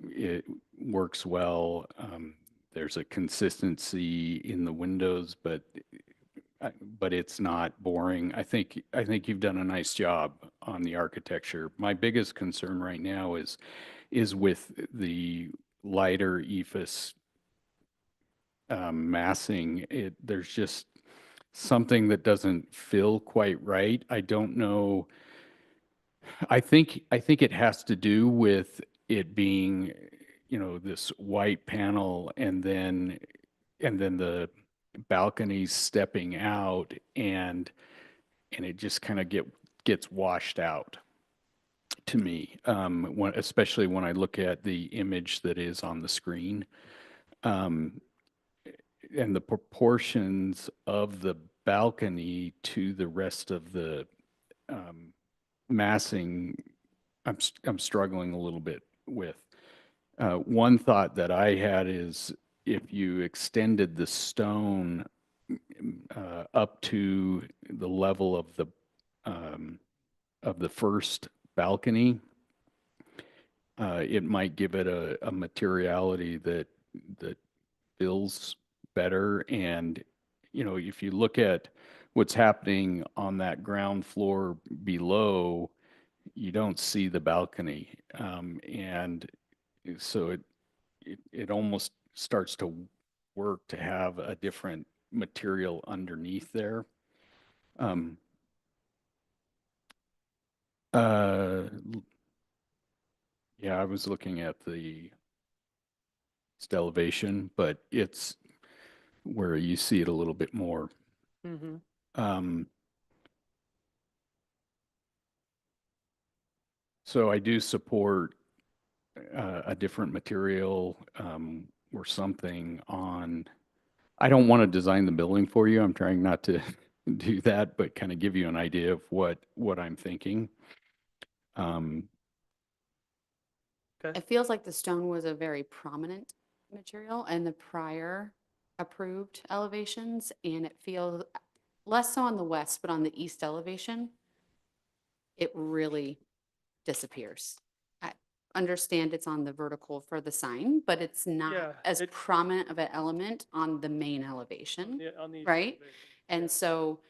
it works well. There's a consistency in the windows, but it's not boring. I think you've done a nice job on the architecture. My biggest concern right now is with the lighter ephes massing. There's just something that doesn't feel quite right. I don't know. I think it has to do with it being, this white panel and then the balconies stepping out and it just kind of gets washed out to me. Especially when I look at the image that is on the screen. And the proportions of the balcony to the rest of the massing, I'm struggling a little bit with. One thought that I had is if you extended the stone up to the level of the first balcony, it might give it a materiality that feels better. And, if you look at what's happening on that ground floor below, you don't see the balcony. And so it almost starts to work to have a different material underneath there. Yeah, I was looking at the elevation, but it's where you see it a little bit more. Mm-hmm. So I do support a different material or something on. I don't want to design the building for you. I'm trying not to do that, but kind of give you an idea of what I'm thinking. It feels like the stone was a very prominent material in the prior approved elevations, and it feels less so on the west, but on the east elevation, it really disappears. I understand it's on the vertical for the sign, but it's Yeah, not as it- prominent of an element on the main elevation. Yeah, on the. east Right? elevation. And so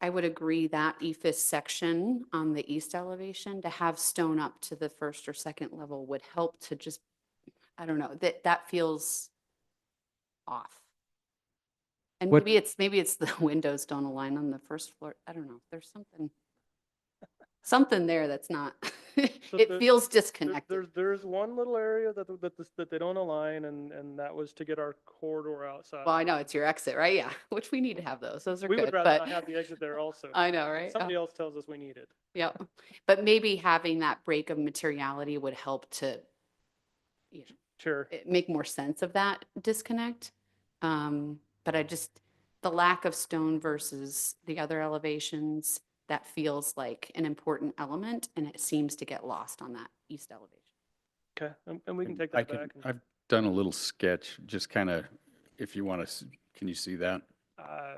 I would agree that ephes section on the east elevation to have stone up to the first or second level would help to just, I don't know, that feels off. And What- maybe it's the windows don't align on the first floor. I don't know. There's something there that's not, So it the- feels There- disconnected. There's one little area that they don't align, and that was to get our corridor outside. Well, I know it's your exit, right? Yeah, which we need to have those. Those are We would good, rather but not have the exit there also. I know, right? Somebody else tells us we need it. Yeah, but maybe having that break of materiality would help to, Sure. make more sense of that disconnect. But the lack of stone versus the other elevations, that feels like an important element, and it seems to get lost on that east elevation. Okay, and we can take I that back. and- I've done a little sketch, just kind of, if you want to, can you see that? Uh,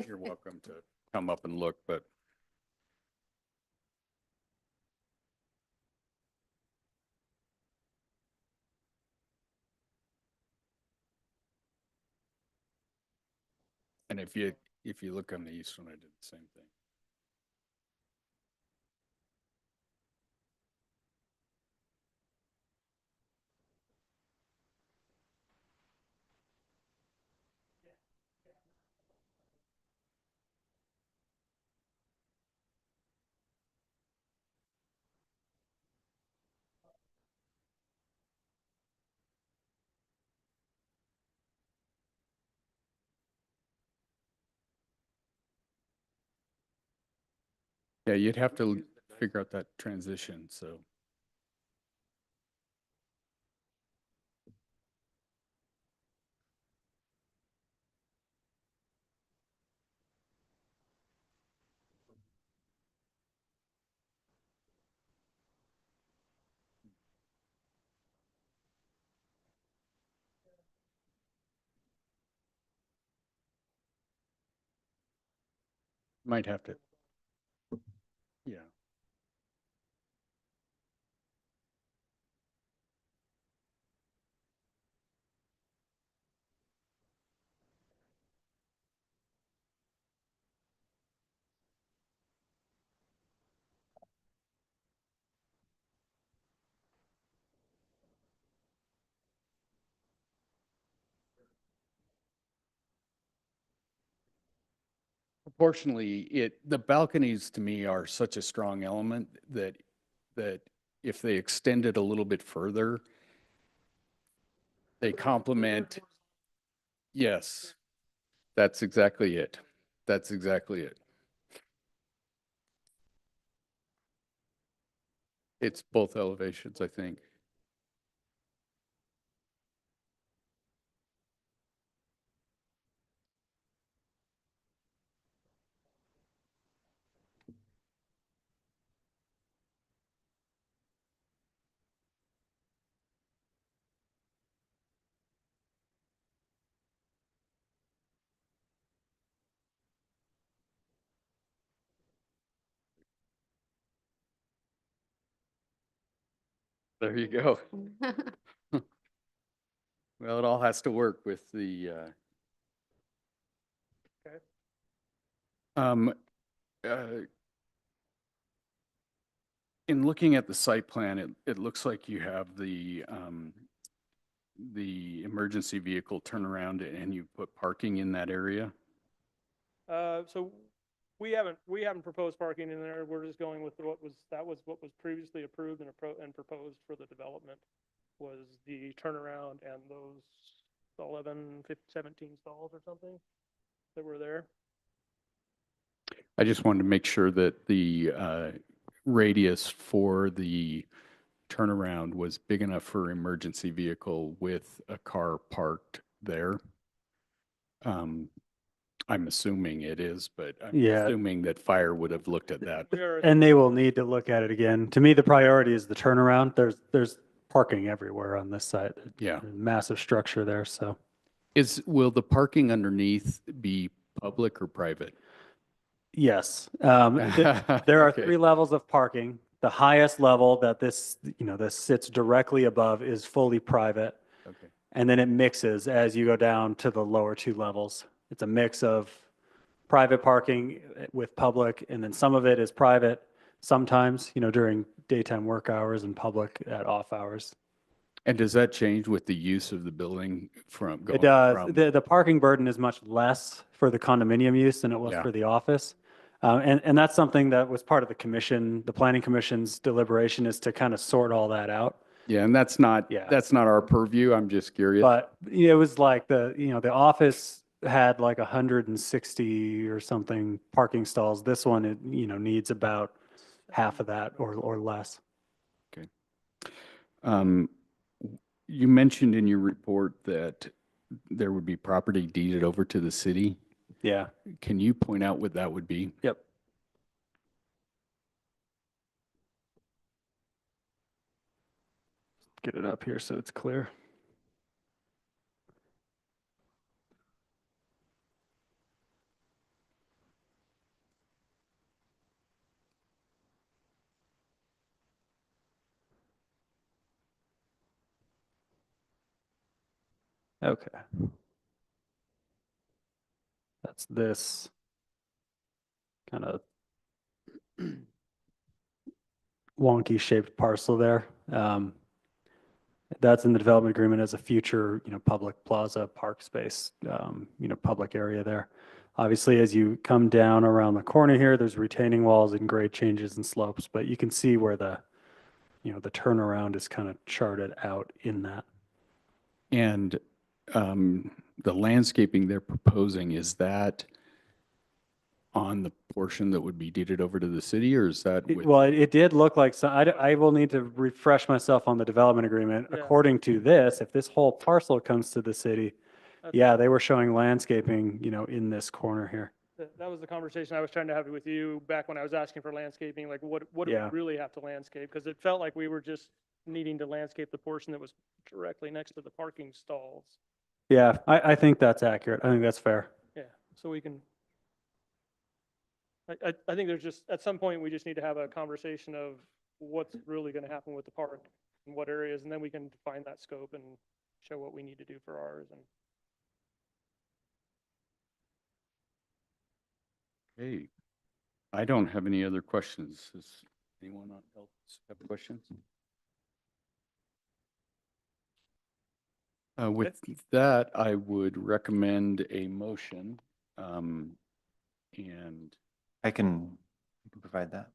You're welcome to come up and look, but and if you look on the east one, I did the same thing. Yeah, you'd have to figure out that transition, so. Might have to. Yeah. Proportionally, the balconies to me are such a strong element that if they extend it a little bit further, they complement. Yes, that's exactly it. That's exactly it. It's both elevations, I think. There you go. Well, it all has to work with the, Okay. um, in looking at the site plan, it looks like you have the emergency vehicle turnaround and you put parking in that area. So we haven't proposed parking in there. We're just going with what was previously approved and proposed for the development was the turnaround and those 11, 15, 17 stalls or something that were there. I just wanted to make sure that the radius for the turnaround was big enough for emergency vehicle with a car parked there. I'm assuming it is, but I'm Yeah. assuming that fire would have looked at that. We are, And they will need to look at it again. To me, the priority is the turnaround. There's parking everywhere on this site. Yeah. Massive structure there, so. Will the parking underneath be public or private? Yes. There are Okay. 3 levels of parking. The highest level that this sits directly above is fully private. Okay. And then it mixes as you go down to the lower 2 levels. It's a mix of private parking with public, and then some of it is private sometimes, during daytime work hours and public at off hours. And does that change with the use of the building from going It does. from? The parking burden is much less for the condominium use than it was Yeah. for the office. And that's something that was part of the planning commission's deliberation, is to kind of sort all that out. Yeah, and that's not Yeah. our purview. I'm just curious. But it was like the office had like 160 or something parking stalls. This one, it needs about half of that or less. You mentioned in your report that there would be property deeded over to the city. Yeah. Can you point out what that would be? Yep. Get it up here so it's clear. Okay. That's this kind of wonky shaped parcel there. That's in the development agreement as a future, public plaza, park space, public area there. Obviously, as you come down around the corner here, there's retaining walls and grade changes and slopes, but you can see where the turnaround is kind of charted out in that. And the landscaping they're proposing, is that on the portion that would be deeded over to the city, or is that with? Well, it did look like, so I will need to refresh myself on the development agreement. Yeah. According to this, if this whole parcel comes to the city, Okay. yeah, they were showing landscaping, in this corner here. That was the conversation I was trying to have with you back when I was asking for landscaping, like what do Yeah. we really have to landscape? Because it felt like we were just needing to landscape the portion that was directly next to the parking stalls. Yeah, I think that's accurate. I think that's fair. Yeah, so we can. I think there's just, at some point, we just need to have a conversation of what's really gonna happen with the park and what areas, and then we can define that scope and show what we need to do for ours and. Hey, I don't have any other questions. Does anyone else have questions? With that, I would recommend a motion. And I can provide that.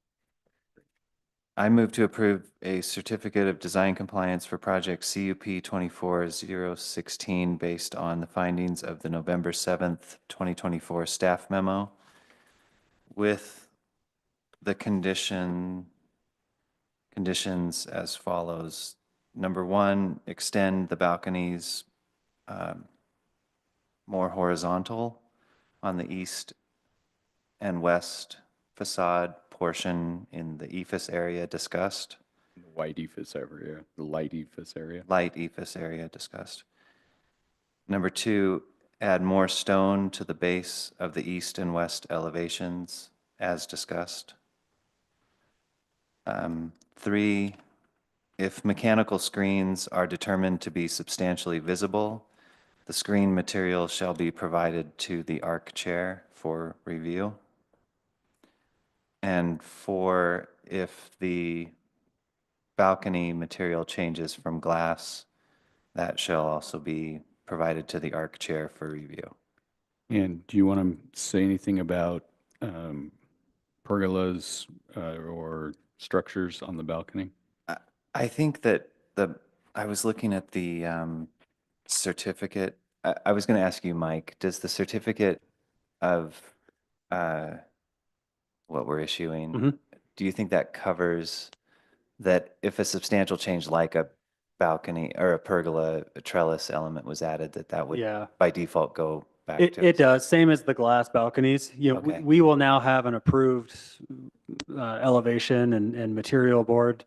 I move to approve a certificate of design compliance for project CUP 24016 based on the findings of the November 7th, 2024 staff memo with the conditions as follows. Number one, extend the balconies more horizontal on the east and west facade portion in the EFS area discussed. the white EFS area, the light EFS area. Light EFS area discussed. Number two, add more stone to the base of the east and west elevations as discussed. Three, if mechanical screens are determined to be substantially visible, the screen material shall be provided to the ARC chair for review. And four, if the balcony material changes from glass, that shall also be provided to the ARC chair for review. And do you want to say anything about pergolas or structures on the balcony? I think that I was looking at the certificate. I was going to ask you, Mike, does the certificate of what we're issuing, Mhm. do you think that covers that if a substantial change like a balcony or a pergola, a trellis element was added, that would Yeah. by default go back It, to? it does, same as the glass balconies. Okay. We will now have an approved elevation and material board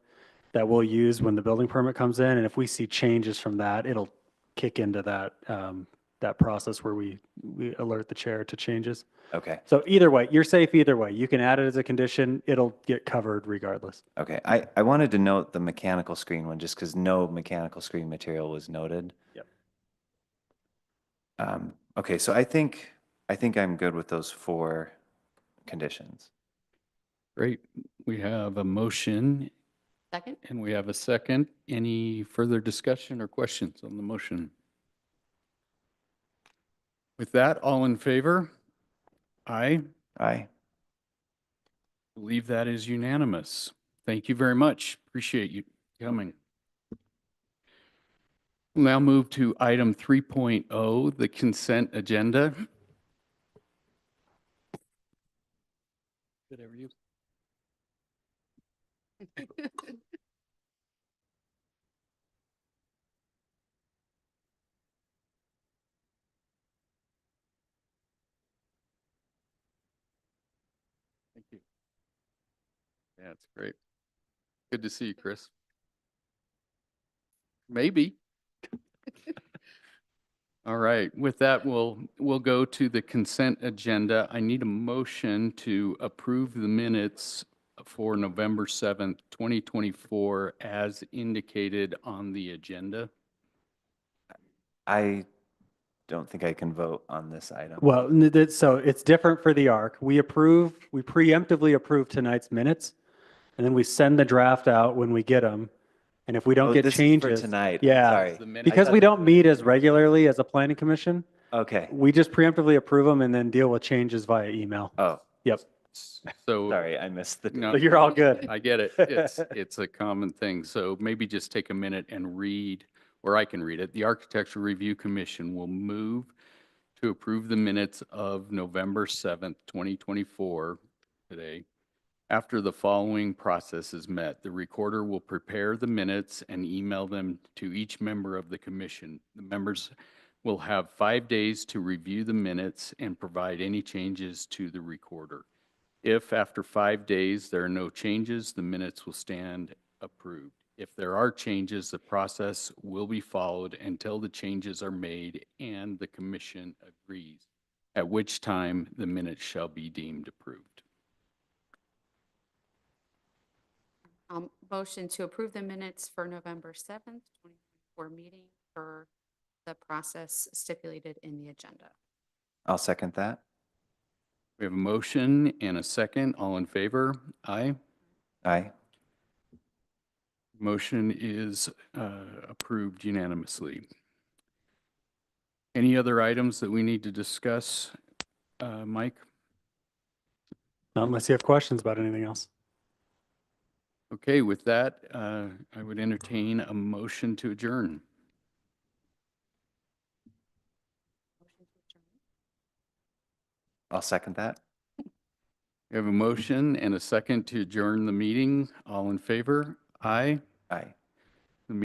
that we'll use when the building permit comes in. And if we see changes from that, it'll kick into that process where we alert the chair to changes. Okay, So either way, you're safe either way. You can add it as a condition. It'll get covered regardless. okay. I wanted to note the mechanical screen one just because no mechanical screen material was noted. Yep. Okay, so I think I'm good with those four conditions. Great. We have a motion Second? and we have a second. Any further discussion or questions on the motion? With that, all in favor? Aye. Aye. Believe that is unanimous. Thank you very much. Appreciate you coming. We'll now move to item 3.0, the consent agenda. Good, you? Thank you. Yeah, it's great. Good to see you, Chris. Maybe. All right, with that, we'll go to the consent agenda. I need a motion to approve the minutes for November 7th, 2024 as indicated on the agenda. I don't think I can vote on this item. Well, so it's different for the ARC. We preemptively approve tonight's minutes, and then we send the draft out when we get them. And if we don't Oh, get this is for changes. tonight. Yeah, Sorry. The minute- because I we thought- don't meet as regularly as a planning commission, Okay. we just preemptively approve them and then deal with changes via email. Oh, Yep, So. sorry, I missed the. No, so you're all good. I get it. It's a common thing. So maybe just take a minute and read, or I can read it. The Architecture Review Commission will move to approve the minutes of November 7th, 2024, today. After the following process is met, the recorder will prepare the minutes and email them to each member of the commission. The members will have 5 days to review the minutes and provide any changes to the recorder. If after 5 days there are no changes, the minutes will stand approved. If there are changes, the process will be followed until the changes are made and the commission agrees, at which time the minutes shall be deemed approved. Motion to approve the minutes for November 7th, 2024 meeting for the process stipulated in the agenda. I'll second that. We have a motion and a second. All in favor? Aye. Aye. Motion is approved unanimously. Any other items that we need to discuss, Mike? Not unless you have questions about anything else. Okay, with that, I would entertain a motion to adjourn. I'll second that. We have a motion and a second to adjourn the meeting. All in favor? Aye. Aye.